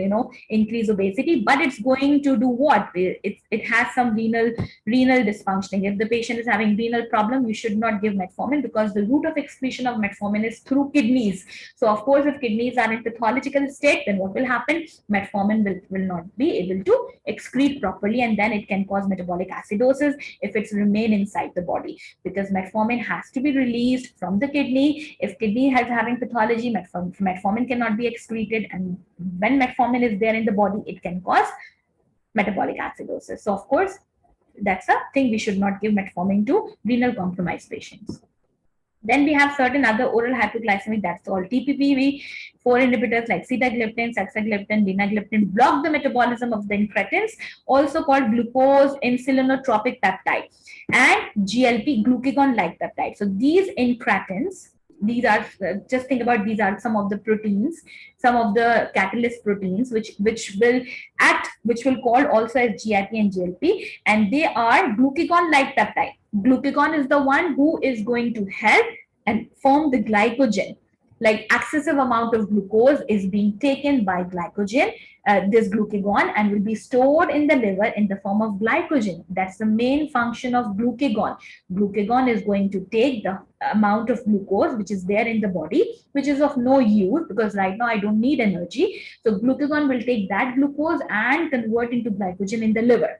increase obesity, but it's going to do what? It has some renal dysfunctioning. If the patient is having renal problem, you should not give metformin, because the route of excretion of metformin is through kidneys. So of course, if kidneys are in pathological state, then what will happen? Metformin will not be able to excrete properly, and then it can cause metabolic acidosis if it's remain inside the body, because metformin has to be released from the kidney. If kidney has having pathology, metformin cannot be excreted, and when metformin is there in the body, it can cause metabolic acidosis. So of course, that's a thing, we should not give metformin to renal compromised patients. Then we have certain other oral hypoglycemic, that's all TPPV, 4 inhibitors like sitagliptin, saxagliptin, linagliptin block the metabolism of the incretins, also called glucose insulinotropic peptide, and GLP, glucagon-like peptide. So these incretins, these are, just think about, these are some of the proteins, some of the catalyst proteins, which will call also as GIP and GLP, and they are glucagon-like peptide. Glucagon is the one who is going to help and form the glycogen. Like excessive amount of glucose is being taken by glycogen, this glucagon, and will be stored in the liver in the form of glycogen. That's the main function of glucagon. Glucagon is going to take the amount of glucose which is there in the body, which is of no use, because right now I don't need energy. So glucagon will take that glucose and convert into glycogen in the liver.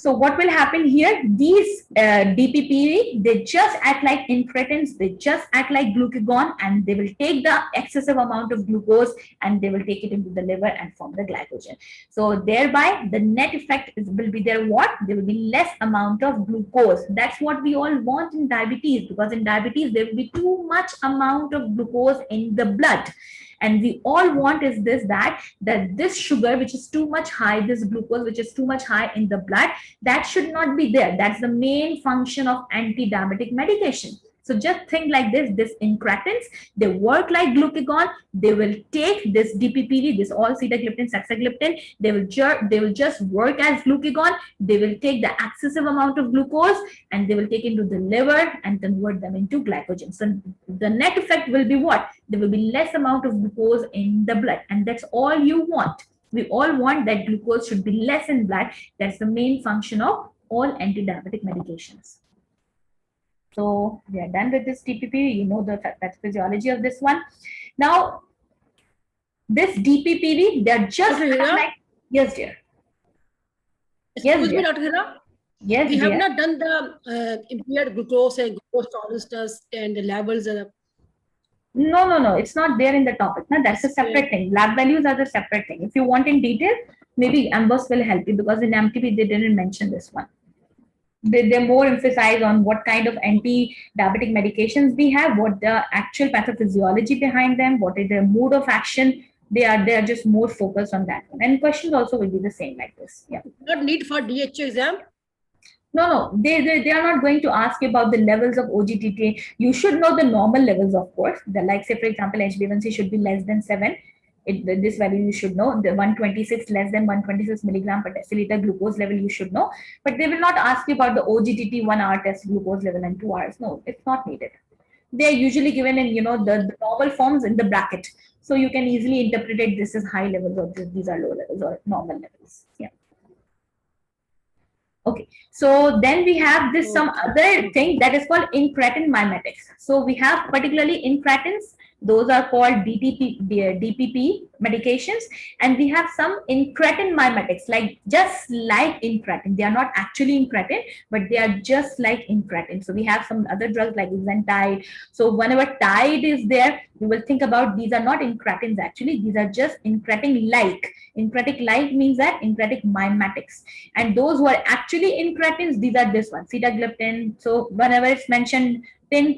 So what will happen here? These DPP, they just act like incretins, they just act like glucagon, and they will take the excessive amount of glucose and they will take it into the liver and form the glycogen. So thereby the net effect will be there what? There will be less amount of glucose. That's what we all want in diabetes, because in diabetes there will be too much amount of glucose in the blood. And we all want is that this sugar which is too much high, this glucose which is too much high in the blood, that should not be there. That's the main function of anti-diabetic medication. So just think like this incretins, they work like glucagon. They will take this DPPV, this all sitagliptin, saxagliptin, they will just work as glucagon. They will take the excessive amount of glucose and they will take into the liver and convert them into glycogen. So the net effect will be what? There will be less amount of glucose in the blood, and that's all you want. We all want that glucose should be less in blood. That's the main function of all anti-diabetic medications. So we are done with this TPP. You know the pathophysiology of this one. Now, this DPPV, they're just like, yes, dear. Excuse me, Dr. Hira? Yes, we have not done the impaired glucose and glucose tolerance test and the levels. No. It's not there in the topic. No, that's a separate thing. Lab values are the separate thing. If you want in detail, maybe Ambos will help you, because in MTP they didn't mention this one. They more emphasize on what kind of anti-diabetic medications we have, what the actual pathophysiology behind them, what is their mode of action. They are just more focused on that one. And questions also will be the same like this. Yeah. Not need for DHA exam? No. They are not going to ask you about the levels of OGTT. You should know the normal levels, of course. Like say, for example, HbA1c should be less than 7. This value you should know. The 126, less than 126 milligram per deciliter glucose level you should know. But they will not ask you about the OGTT 1 hour test glucose level and 2 hours. No, it's not needed. They are usually given in the normal forms in the bracket. So you can easily interpret it, this is high levels or these are low levels or normal levels. Yeah. Okay, so then we have this some other thing that is called incretin mimetics. So we have particularly incretins. Those are called DPP medications, and we have some incretin mimetics, like just like incretin. They are not actually incretin, but they are just like incretin. So we have some other drugs like exenatide. So whenever tide is there, you will think about these are not incretins actually. These are just incretin-like. Incretin-like means that incretin mimetics. And those who are actually incretins, these are this one, sitagliptin. So whenever it's mentioned tin,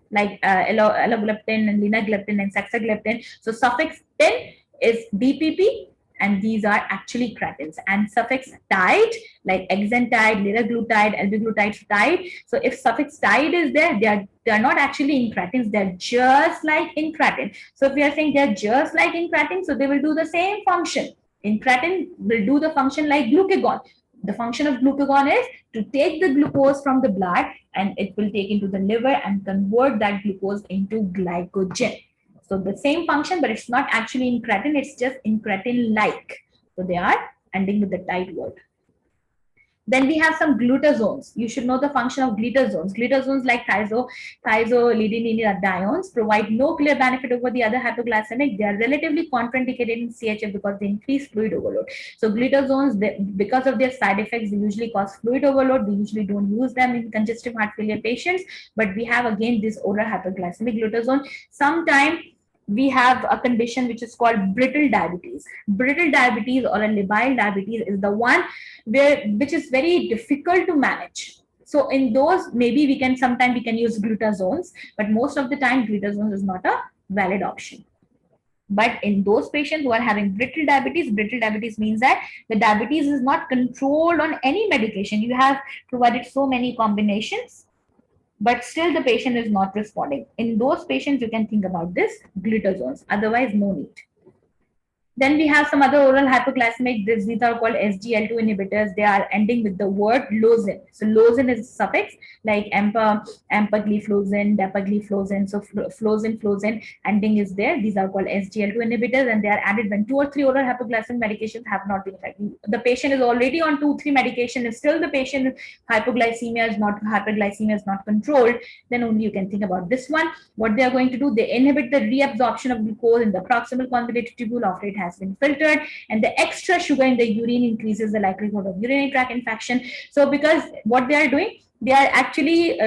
like elogliptin and linagliptin and saxagliptin. So suffix tin is DPP, and these are actually cretins. And suffix tide, like exenatide, liraglutide, albiglutide, tide. So if suffix tide is there, they are not actually incretins. They're just like incretin. So if we are saying they're just like incretin, so they will do the same function. Incretin will do the function like glucagon. The function of glucagon is to take the glucose from the blood and it will take into the liver and convert that glucose into glycogen. So the same function, but it's not actually incretin, it's just incretin-like. So they are ending with the tight word. Then we have some glutazones. You should know the function of glutazones. Glutazones like thiazolidinidiones provide no clear benefit over the other hypoglycemic. They are relatively contraindicated in CHF because they increase fluid overload. So glutazones, because of their side effects, they usually cause fluid overload. We usually don't use them in congestive heart failure patients, but we have again this oral hypoglycemic glutazone. Sometimes we have a condition which is called brittle diabetes. Brittle diabetes or a labile diabetes is the one which is very difficult to manage. So in those, maybe we can use glutazones, but most of the time glutazones is not a valid option. But in those patients who are having brittle diabetes means that the diabetes is not controlled on any medication. You have provided so many combinations, but still the patient is not responding. In those patients, you can think about this glutazones. Otherwise, no need. Then we have some other oral hypoglycemic. These are called SGLT2 inhibitors. They are ending with the word lozin. So lozin is a suffix like empagliflozin, dapagliflozin. So flozin, ending is there. These are called SGLT2 inhibitors, and they are added when 2 or 3 oral hypoglycemic medications have not been effective. The patient is already on 2-3 medication. If still the patient hypoglycemia is not controlled, then only you can think about this one. What they are going to do, they inhibit the reabsorption of glucose in the proximal convoluted tubule after it has been filtered, and the extra sugar in the urine increases the likelihood of urinary tract infection. So because what they are doing, they are actually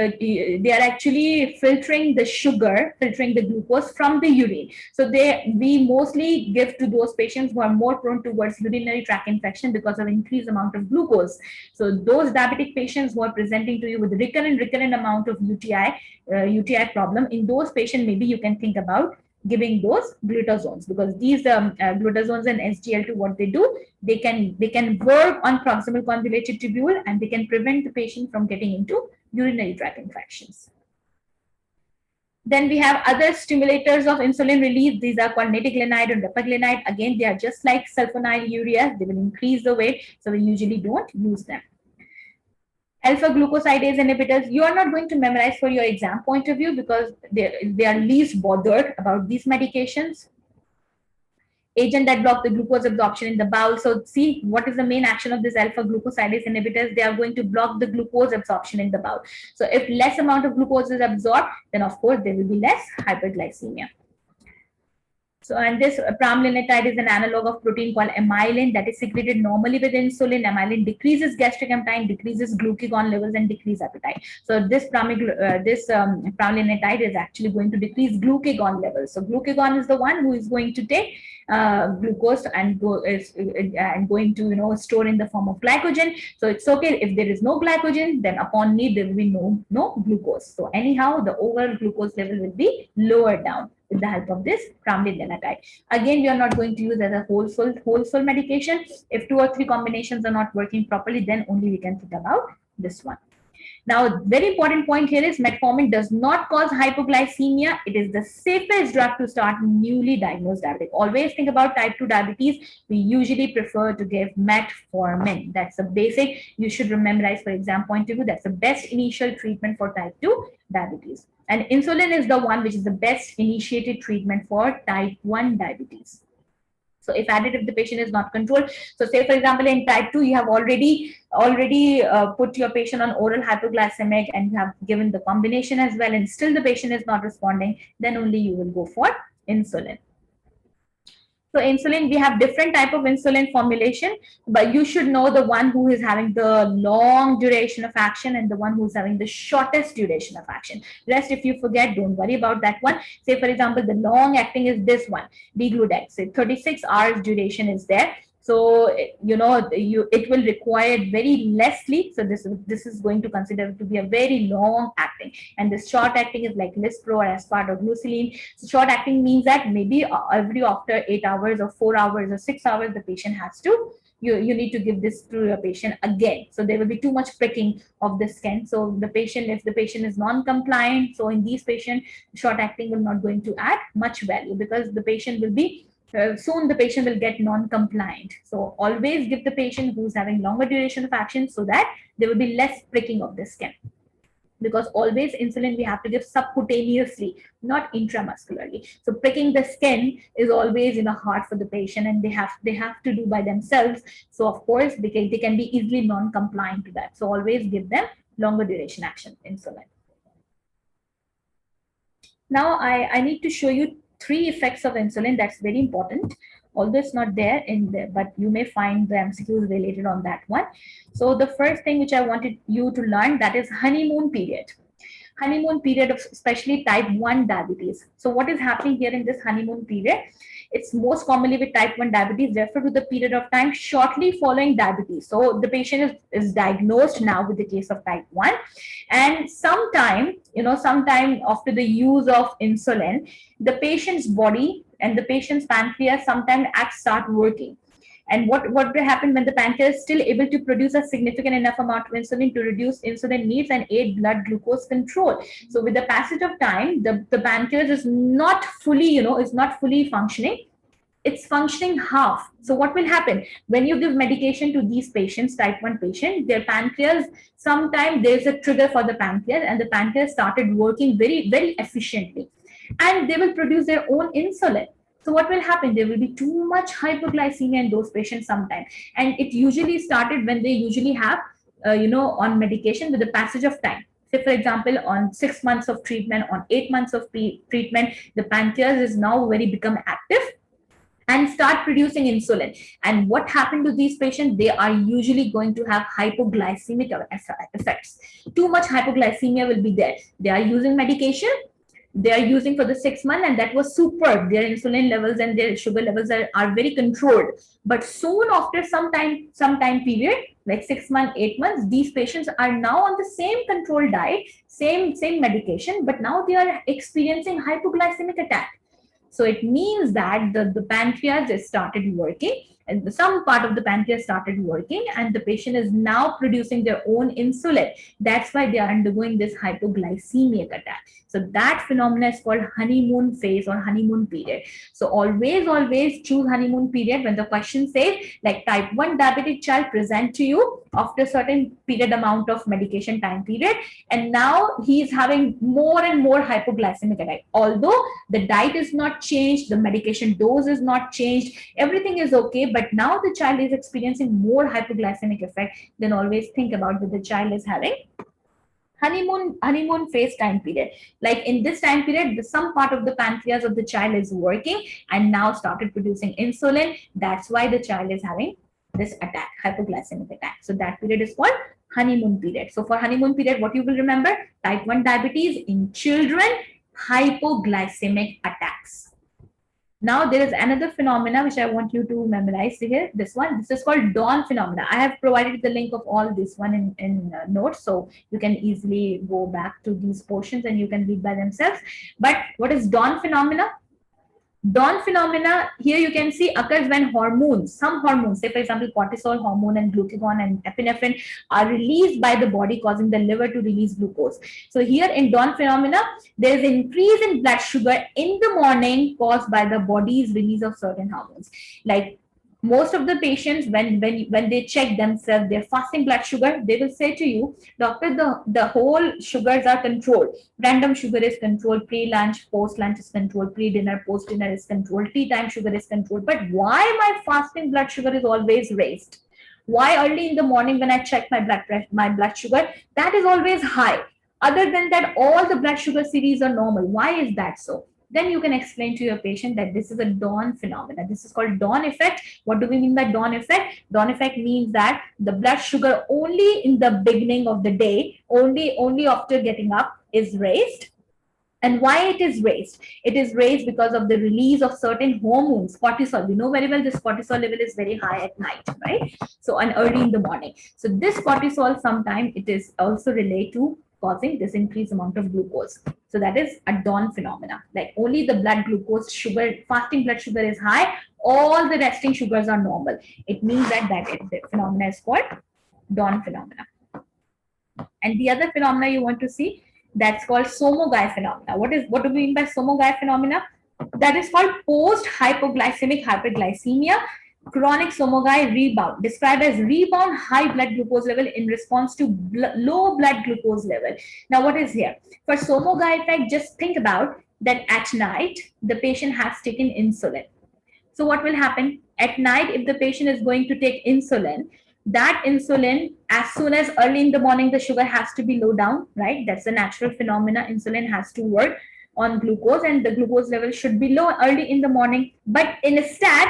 filtering the glucose from the urine. So we mostly give to those patients who are more prone towards urinary tract infection because of increased amount of glucose. So those diabetic patients who are presenting to you with recurrent amount of UTI problem, in those patients maybe you can think about giving those glutazones, because these glutazones and SGLT2, what they do, they can work on proximal convoluted tubule and they can prevent the patient from getting into urinary tract infections. Then we have other stimulators of insulin release. These are called nataglinide or dapagliflozin. Again, they are just like sulfonylureas. They will increase the weight, so we usually don't use them. Alpha glucosidase inhibitors, you are not going to memorize for your exam point of view because they are least bothered about these medications. Agent that block the glucose absorption in the bowel. So see, what is the main action of this alpha glucosidase inhibitors? They are going to block the glucose absorption in the bowel. So if less amount of glucose is absorbed, then of course there will be less hyperglycemia. So, and this pramlintide is an analog of protein called amylin that is secreted normally with insulin. Amylin decreases gastric emptying, decreases glucagon levels, and decrease appetite. So this pramlintide is actually going to decrease glucagon levels. So glucagon is the one who is going to take glucose and going to store in the form of glycogen. So it's okay if there is no glycogen, then upon need there will be no glucose. So anyhow, the overall glucose level will be lowered down with the help of this pramlintide. Again, we are not going to use as a whole medication. If 2 or 3 combinations are not working properly, then only we can think about this one. Now, very important point here is metformin does not cause hypoglycemia. It is the safest drug to start newly diagnosed diabetic. Always think about type 2 diabetes. We usually prefer to give metformin. That's the basic. You should memorize for exam point of view. That's the best initial treatment for type 2 diabetes. And insulin is the one which is the best initiated treatment for type 1 diabetes. So if added, if the patient is not controlled, so say for example in type 2 you have already put your patient on oral hypoglycemic and you have given the combination as well, and still the patient is not responding, then only you will go for insulin. So insulin, we have different type of insulin formulation, but you should know the one who is having the long duration of action and the one who's having the shortest duration of action. Rest, if you forget, don't worry about that one. Say for example, the long acting is this one, Degludec. So 36 hours duration is there. So it will require very less sleep. So this is going to consider to be a very long acting, and the short acting is like Lispro or aspartaglucilin. So short acting means that maybe every after 8 hours or 4 hours or 6 hours, the patient has to you need to give this to your patient again. So there will be too much pricking of the skin. So if the patient is non-compliant, so in these patients, short acting will not going to add much value because the patient will be soon the patient will get non-compliant. So always give the patient who's having longer duration of action so that there will be less pricking of the skin. Because always insulin we have to give subcutaneously, not intramuscularly. So pricking the skin is always hard for the patient, and they have to do by themselves. So of course they can be easily non-compliant to that. So always give them longer duration action insulin. Now I need to show you 3 effects of insulin. That's very important. Although it's not there in there, but you may find the MCQs related on that one. So the first thing which I wanted you to learn, that is honeymoon period. Honeymoon period of especially type 1 diabetes. So what is happening here in this honeymoon period? It's most commonly with type 1 diabetes referred to the period of time shortly following diabetes. So the patient is diagnosed now with the case of type 1, and sometime after the use of insulin, the patient's body and the patient's pancreas sometimes start working. And what will happen when the pancreas is still able to produce a significant enough amount of insulin to reduce insulin needs and aid blood glucose control? So with the passage of time, the pancreas is not fully, is not fully functioning. It's functioning half. So what will happen when you give medication to these patients, type 1 patient, their pancreas, sometimes there's a trigger for the pancreas, and the pancreas started working very, very efficiently, and they will produce their own insulin. So what will happen? There will be too much hypoglycemia in those patients sometimes. And it usually started when they usually have, on medication with the passage of time. Say, for example, on 6 months of treatment, on 8 months of treatment, the pancreas is now become active and start producing insulin. And what happened to these patients? They are usually going to have hypoglycemic effects. Too much hypoglycemia will be there. They are using medication, they are using for the 6 months, and that was superb. Their insulin levels and their sugar levels are very controlled. But soon after some time period, like 6 months, 8 months, these patients are now on the same controlled diet, same medication, but now they are experiencing hypoglycemic attack. So it means that the pancreas has started working, and some part of the pancreas started working, and the patient is now producing their own insulin. That's why they are undergoing this hypoglycemic attack. So that phenomenon is called honeymoon phase or honeymoon period. So always choose honeymoon period when the question says, like, type 1 diabetic child present to you after certain period amount of medication time period, and now he is having more and more hypoglycemic attack. Although the diet is not changed, the medication dose is not changed, everything is okay, but now the child is experiencing more hypoglycemic effect, then always think about that the child is having honeymoon phase time period. Like in this time period, some part of the pancreas of the child is working and now started producing insulin. That's why the child is having this attack, hypoglycemic attack. So that period is called honeymoon period. So for honeymoon period, what you will remember? Type 1 diabetes in children, hypoglycemic attacks. Now there is another phenomena which I want you to memorize here. This is called dawn phenomena. I have provided the link of all this one in notes, so you can easily go back to these portions and you can read by themselves. But what is dawn phenomena? Dawn phenomena, here you can see, occurs when hormones, some hormones, say for example cortisol hormone and glucagon and epinephrine, are released by the body, causing the liver to release glucose. So here in dawn phenomena, there is an increase in blood sugar in the morning caused by the body's release of certain hormones. Like most of the patients, when they check themselves, their fasting blood sugar, they will say to you, doctor, the whole sugars are controlled. Random sugar is controlled, pre-lunch, post-lunch is controlled, pre-dinner, post-dinner is controlled, tea time sugar is controlled. But why my fasting blood sugar is always raised? Why early in the morning when I check my blood sugar, that is always high? Other than that, all the blood sugar series are normal. Why is that so? Then you can explain to your patient that this is a dawn phenomena. This is called dawn effect. What do we mean by dawn effect? Dawn effect means that the blood sugar only in the beginning of the day, only after getting up is raised. And why it is raised? It is raised because of the release of certain hormones, cortisol. We know very well this cortisol level is very high at night, right? So, and early in the morning. So this cortisol, sometimes it is also related to causing this increased amount of glucose. So that is a dawn phenomena. Like only the blood glucose sugar, fasting blood sugar is high, all the resting sugars are normal. It means that the phenomena is called dawn phenomena. And the other phenomena you want to see, that's called Somo-Guy phenomena. What do we mean by Somo-Guy phenomena? That is called post-hypoglycemic hyperglycemia, chronic somogai rebound, described as rebound high blood glucose level in response to low blood glucose level. Now, what is here? For somogai effect, just think about that at night, the patient has taken insulin. So what will happen? At night, if the patient is going to take insulin, that insulin, as soon as early in the morning, the sugar has to be low down, right? That's a natural phenomena. Insulin has to work on glucose and the glucose level should be low early in the morning. But instead,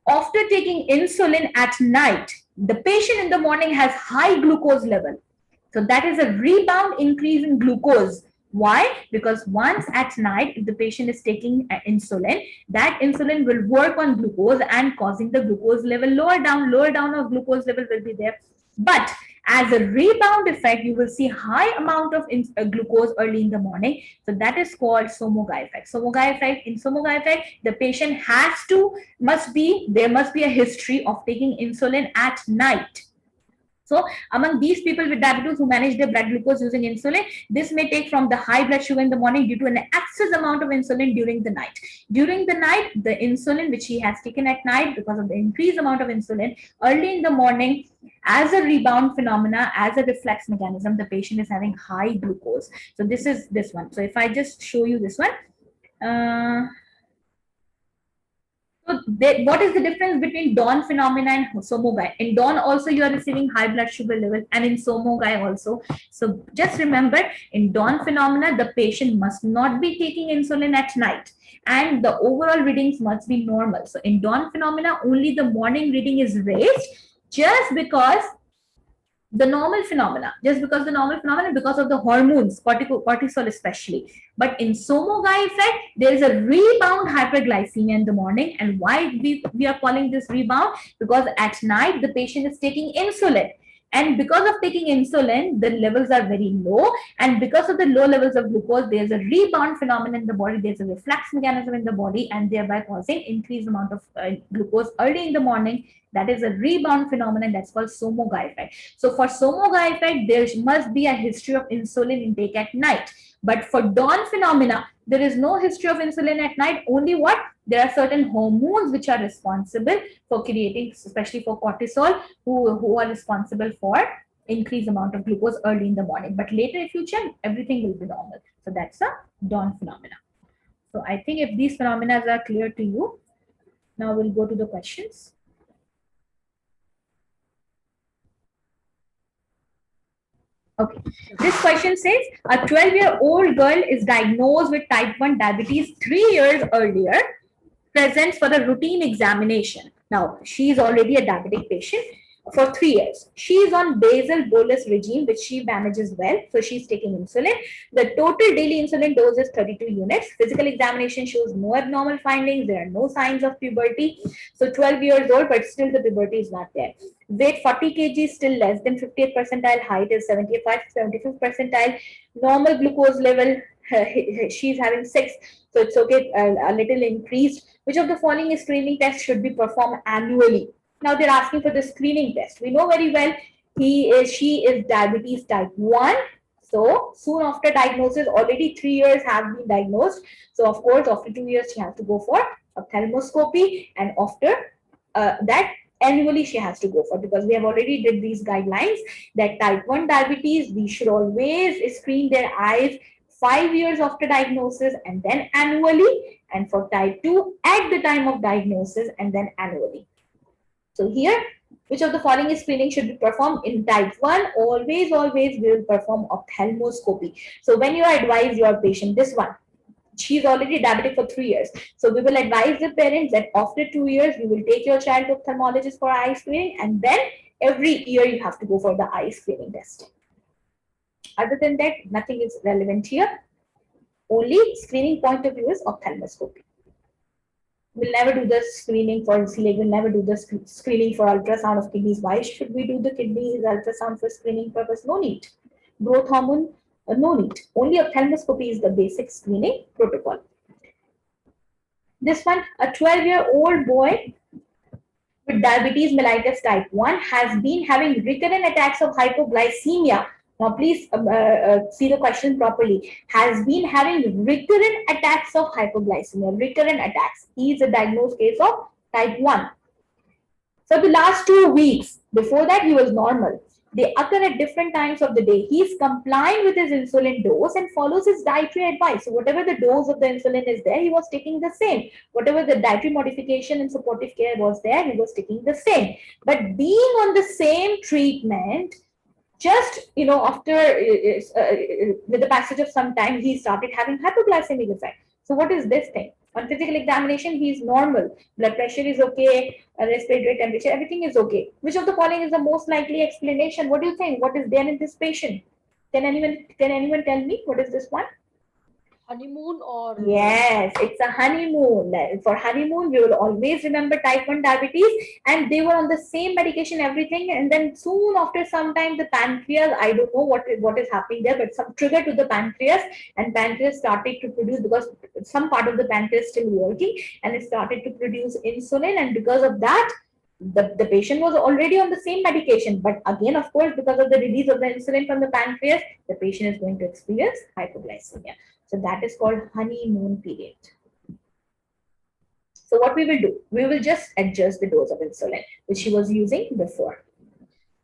after taking insulin at night, the patient in the morning has high glucose level. So that is a rebound increase in glucose. Why? Because once at night, if the patient is taking insulin, that insulin will work on glucose and causing the glucose level lower down of glucose level will be there. But as a rebound effect, you will see high amount of glucose early in the morning. So that is called Somogai effect. Somogai effect, in Somogai effect, the patient there must be a history of taking insulin at night. So among these people with diabetes who manage their blood glucose using insulin, this may take from the high blood sugar in the morning due to an excess amount of insulin during the night. During the night, the insulin which he has taken at night because of the increased amount of insulin, early in the morning, as a rebound phenomena, as a reflex mechanism, the patient is having high glucose. So this is this one. So if I just show you this one. So what is the difference between dawn phenomena and somogai? In dawn also you are receiving high blood sugar level and in somogai also. So just remember, in dawn phenomena, the patient must not be taking insulin at night and the overall readings must be normal. So in dawn phenomena, only the morning reading is raised just because the normal phenomena, because of the hormones, cortisol especially. But in somogai effect, there is a rebound hyperglycemia in the morning. And why we are calling this rebound? Because at night, the patient is taking insulin. And because of taking insulin, the levels are very low. And because of the low levels of glucose, there's a rebound phenomenon in the body. There's a reflex mechanism in the body and thereby causing increased amount of glucose early in the morning. That is a rebound phenomenon that's called somogai effect. So for somogai effect, there must be a history of insulin intake at night. But for dawn phenomena, there is no history of insulin at night. Only what? There are certain hormones which are responsible for creating, especially for cortisol, who are responsible for increased amount of glucose early in the morning. But later, if you check, everything will be normal. So that's a dawn phenomena. So I think if these phenomena are clear to you, now we'll go to the questions. Okay, this question says, a 12-year-old girl is diagnosed with type 1 diabetes 3 years earlier, presents for the routine examination. Now, she is already a diabetic patient for 3 years. She is on basal bolus regime, which she manages well. So she's taking insulin. The total daily insulin dose is 32 units. Physical examination shows no abnormal findings. There are no signs of puberty. So 12 years old, but still the puberty is not there. Weight 40 kg, still less than 50th percentile. Height is 75th percentile. Normal glucose level, she's having 6. So it's okay, a little increased. Which of the following screening tests should be performed annually? Now they're asking for the screening test. We know very well she is diabetes type 1. So soon after diagnosis, already 3 years have been diagnosed. So of course, after 2 years, she has to go for ophthalmoscopy, and after that, annually she has to go for, because we have already did these guidelines that type 1 diabetes, we should always screen their eyes 5 years after diagnosis and then annually, and for type 2 at the time of diagnosis and then annually. So here, which of the following screening should be performed? In type 1, always we will perform ophthalmoscopy. So when you advise your patient, this one, she's already diabetic for 3 years. So we will advise the parents that after 2 years, you will take your child to ophthalmologist for eye screening, and then every year you have to go for the eye screening test. Other than that, nothing is relevant here. Only screening point of view is ophthalmoscopy. We'll never do the screening for celiac, we'll never do the screening for ultrasound of kidneys. Why should we do the kidneys ultrasound for screening purpose? No need. Growth hormone, no need. Only ophthalmoscopy is the basic screening protocol. This one, a 12-year-old boy with diabetes mellitus type 1 has been having recurrent attacks of hypoglycemia Now, please see the question properly. Has been having recurrent attacks of hypoglycemia, recurrent attacks. He is a diagnosed case of type 1. For the last 2 weeks, before that he was normal. They occur at different times of the day. He is complying with his insulin dose and follows his dietary advice. So whatever the dose of the insulin is there, he was taking the same. Whatever the dietary modification and supportive care was there, he was taking the same. But being on the same treatment, just after with the passage of some time, he started having hypoglycemic effect. So what is this thing? On physical examination, he is normal. Blood pressure is okay. Respiratory temperature, everything is okay. Which of the following is the most likely explanation? What do you think? What is there in this patient? Can anyone tell me what is this one? Honeymoon or? Yes, it's a honeymoon. For honeymoon, we will always remember type 1 diabetes, and they were on the same medication, everything. And then soon after some time, the pancreas, I don't know what is happening there, but some trigger to the pancreas, and pancreas started to produce, because some part of the pancreas still working, and it started to produce insulin. And because of that, the patient was already on the same medication. But again, of course, because of the release of the insulin from the pancreas, the patient is going to experience hypoglycemia. So that is called honeymoon period. So what we will do, we will just adjust the dose of insulin, which he was using before.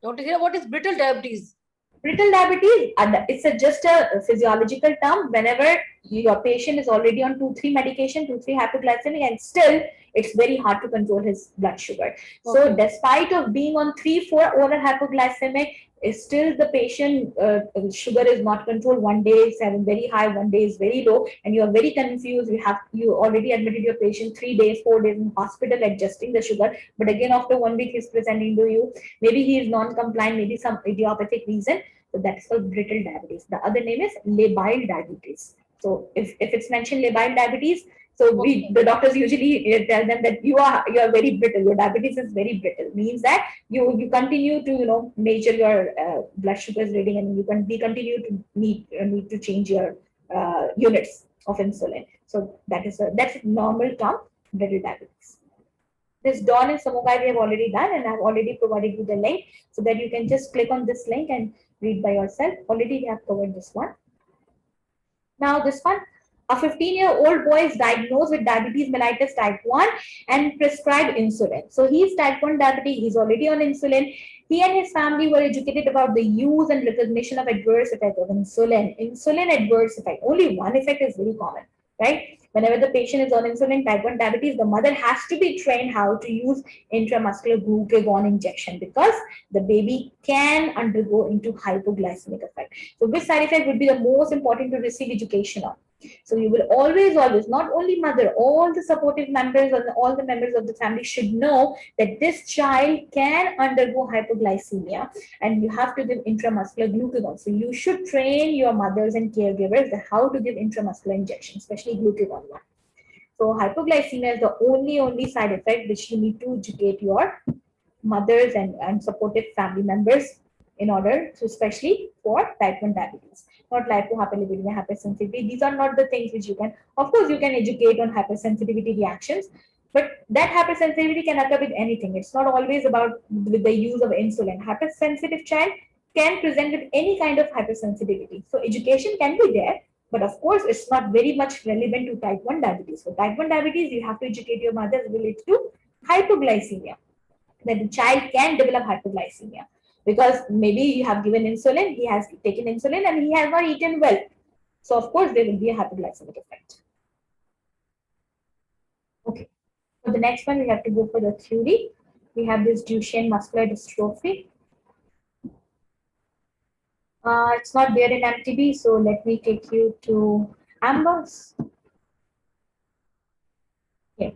Dr. Hira, what is brittle diabetes? Brittle diabetes, it's just a physiological term. Whenever your patient is already on 2-3 medication, 2-3 hypoglycemic, and still it's very hard to control his blood sugar. Okay. So despite of being on 3-4 oral hypoglycemic, still the patient sugar is not controlled. One day it's very high, one day is very low, and you are very confused. You already admitted your patient 3 days, 4 days in hospital adjusting the sugar, but again after 1 week he's presenting to you. Maybe he is non-compliant, maybe some idiopathic reason. So that's called brittle diabetes. The other name is labile diabetes. So if it's mentioned labile diabetes, so the doctors usually tell them that you are very brittle. Your diabetes is very brittle. Means that you continue to measure your blood sugars reading, and we continue to need to change your units of insulin. So that's a normal term, brittle diabetes. This Dawn and Samogai we have already done, and I've already provided you the link so that you can just click on this link and read by yourself. Already we have covered this one. Now this one, a 15-year-old boy is diagnosed with diabetes mellitus type 1 and prescribed insulin. So he is type 1 diabetes, he's already on insulin. He and his family were educated about the use and recognition of adverse effect of insulin. Insulin adverse effect, only one effect is very common, right? Whenever the patient is on insulin, type 1 diabetes, the mother has to be trained how to use intramuscular glucagon injection, because the baby can undergo into hypoglycemic effect. So which side effect would be the most important to receive education on? So you will always, not only mother, all the supportive members and all the members of the family should know that this child can undergo hypoglycemia, and you have to give intramuscular glucagon. So you should train your mothers and caregivers how to give intramuscular injection, especially glucagon one. So hypoglycemia is the only side effect which you need to educate your mothers and supportive family members in order to, especially for type 1 diabetes. Not lipohyperlipidemia, hypersensitivity. These are not the things which you can, of course, you can educate on hypersensitivity reactions, but that hypersensitivity can occur with anything. It's not always about with the use of insulin. Hypersensitive child can present with any kind of hypersensitivity. So education can be there, but of course, it's not very much relevant to type 1 diabetes. For type 1 diabetes, you have to educate your mothers related to hypoglycemia, that the child can develop hypoglycemia. Because maybe you have given insulin, he has taken insulin and he has not eaten well. So of course, there will be a hypoglycemic effect. Okay. For the next one, we have to go for the theory. We have this Duchenne muscular dystrophy. It's not there in MTB, so let me take you to Ambers. Yeah,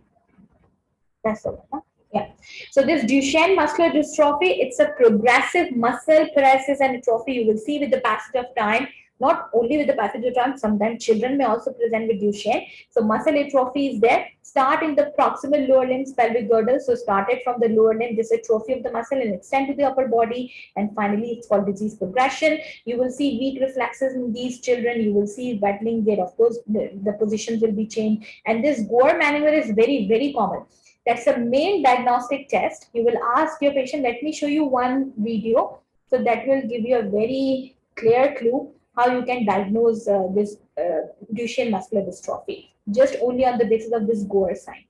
that's the one. Huh? Yeah. So this Duchenne muscular dystrophy, it's a progressive muscle paralysis and atrophy. You will see with the passage of time, not only with the passage of time, sometimes children may also present with Duchenne. So muscle atrophy is there. Start in the proximal lower limbs pelvic girdle. So started from the lower limb, this atrophy of the muscle, and extend to the upper body. And finally, it's called disease progression. You will see weak reflexes in these children. You will see waddling gait. Of course, the positions will be changed. And this Gore maneuver is very, very common. That's the main diagnostic test. You will ask your patient, let me show you one video. So that will give you a very clear clue how you can diagnose this Duchenne muscular dystrophy, just only on the basis of this Gore sign.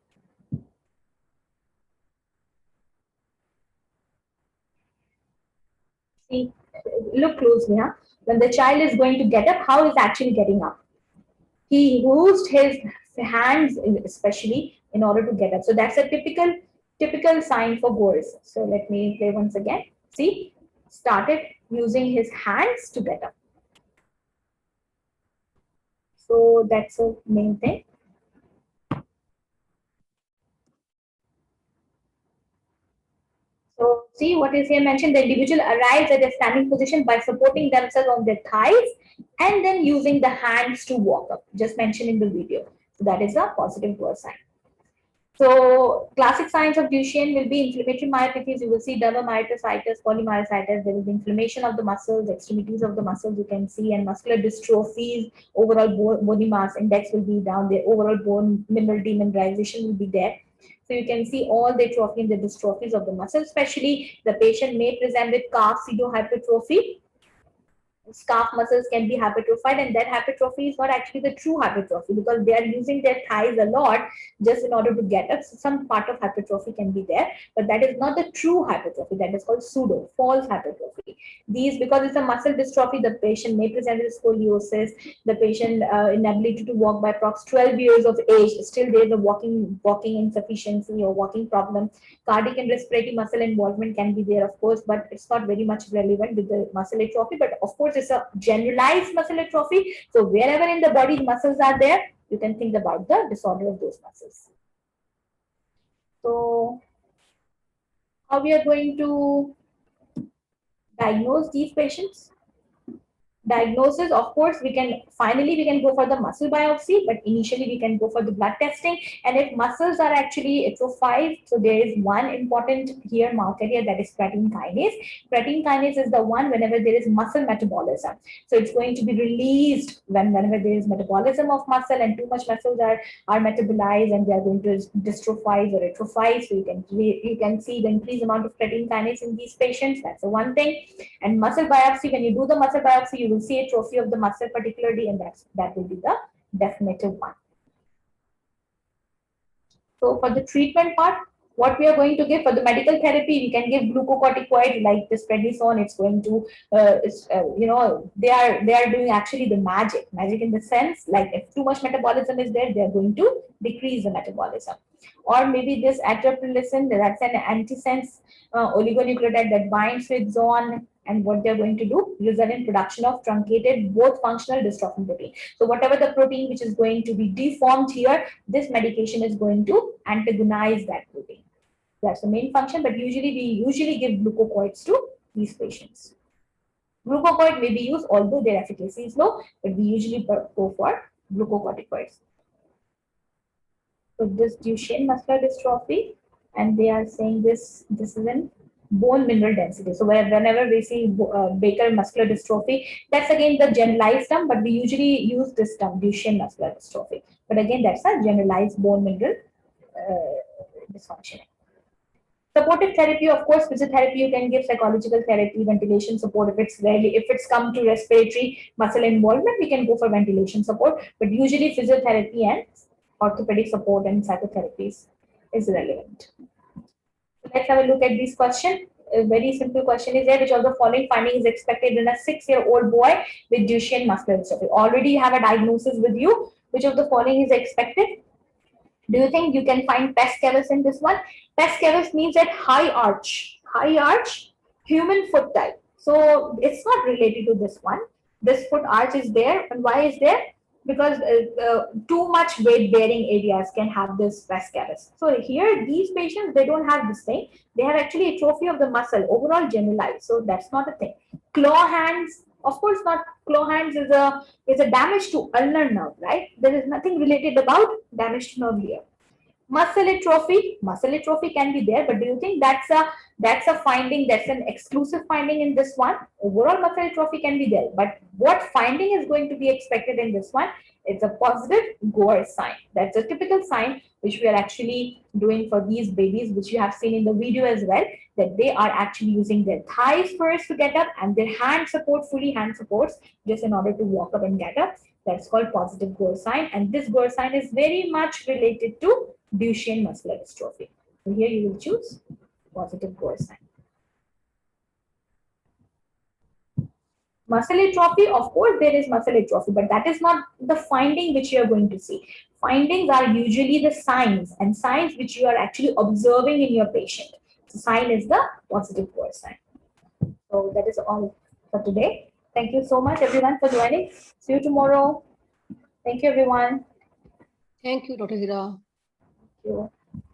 See, look closely, huh? When the child is going to get up, how is actually getting up? He used his hands especially in order to get up. So that's a typical sign for Gore's. So let me play once again. See, started using his hands to get up. So that's the main thing. So see what is here mentioned, the individual arrives at a standing position by supporting themselves on their thighs and then using the hands to walk up, just mentioned in the video. So that is a positive Gore sign. So classic signs of Duchenne will be inflammatory myopathies. You will see dermatomyositis, polymyositis. There will be inflammation of the muscles, extremities of the muscles you can see, and muscular dystrophies. Overall body mass index will be down there. Overall bone mineral demineralization will be there. So you can see all the atrophy and the dystrophies of the muscle. Especially the patient may present with calf pseudohypertrophy. Calf muscles can be hypertrophied, and that hypertrophy is not actually the true hypertrophy because they are using their thighs a lot just in order to get up. So some part of hypertrophy can be there, but that is not the true hypertrophy. That is called pseudo, false hypertrophy. These, because it's a muscle dystrophy, the patient may present with scoliosis, the patient inability to walk by approx 12 years of age, still there is a walking insufficiency or walking problem. Cardiac and respiratory muscle involvement can be there, of course, but it's not very much relevant with the muscle atrophy. But of course, it's a generalized muscle atrophy. So wherever in the body muscles are there, you can think about the disorder of those muscles. So how we are going to diagnose these patients? Diagnosis, of course, we can go for the muscle biopsy, but initially we can go for the blood testing. And if muscles are actually atrophied, so there is one important here marker here, that is creatine kinase. Creatine kinase is the one whenever there is muscle metabolism. So it's going to be released whenever there is metabolism of muscle and too much muscles are metabolized and they are going to dystrophize or atrophize. So you can see the increased amount of creatine kinase in these patients. That's the one thing. And muscle biopsy, when you do the muscle biopsy, you will see atrophy of the muscle particularly, and that will be the definitive one. So for the treatment part, what we are going to give for the medical therapy, we can give glucocorticoid like this prednisone. It's going to, they are doing actually the magic in the sense, like if too much metabolism is there, they are going to decrease the metabolism. Or maybe this atriptyline, that's an antisense oligonucleotide that binds with zone, and what they're going to do, result in production of truncated both functional dystrophin protein. So whatever the protein which is going to be deformed here, this medication is going to antagonize that protein. That's the main function, but we usually give glucocorticoids to these patients. Glucocorticoid may be used, although their efficacy is low, but we usually go for glucocorticoids. So this Duchenne muscular dystrophy, and they are saying this is in bone mineral density. So whenever we see Baker muscular dystrophy, that's again the generalized term, but we usually use this term, Duchenne muscular dystrophy. But again, that's a generalized bone mineral dysfunction. Supportive therapy, of course, physiotherapy, you can give psychological therapy, ventilation support. If it's come to respiratory muscle involvement, we can go for ventilation support. But usually physiotherapy and orthopedic support and psychotherapies is relevant. Let's have a look at this question. A very simple question is there, which of the following finding is expected in a 6-year-old boy with Duchenne muscular dystrophy? Already you have a diagnosis with you. Which of the following is expected? Do you think you can find pes cavus in this one? Pes cavus means that high arch, human foot type. So it's not related to this one. This foot arch is there, and why is there? Because too much weight bearing areas can have this pes cavus. So here, these patients, they don't have this thing. They have actually atrophy of the muscle, overall generalized. So that's not a thing. Claw hands, of course not. Claw hands is a damage to ulnar nerve, right? There is nothing related about damage to nerve here. Muscle atrophy can be there, but do you think that's a finding, that's an exclusive finding in this one? Overall muscle atrophy can be there, but what finding is going to be expected in this one? It's a positive Gore sign. That's a typical sign which we are actually doing for these babies, which you have seen in the video as well, that they are actually using their thighs first to get up and their hand support, fully hand supports, just in order to walk up and get up. That's called positive growth sign. And this growth sign is very much related to Duchenne muscular dystrophy. So here you will choose positive growth sign. Muscle atrophy, of course, there is muscle atrophy, but that is not the finding which you are going to see. Findings are usually the signs and signs which you are actually observing in your patient. So sign is the positive growth sign. So that is all for today. Thank you so much, everyone, for joining. See you tomorrow. Thank you, everyone. Thank you, Dr. Hira. Thank you.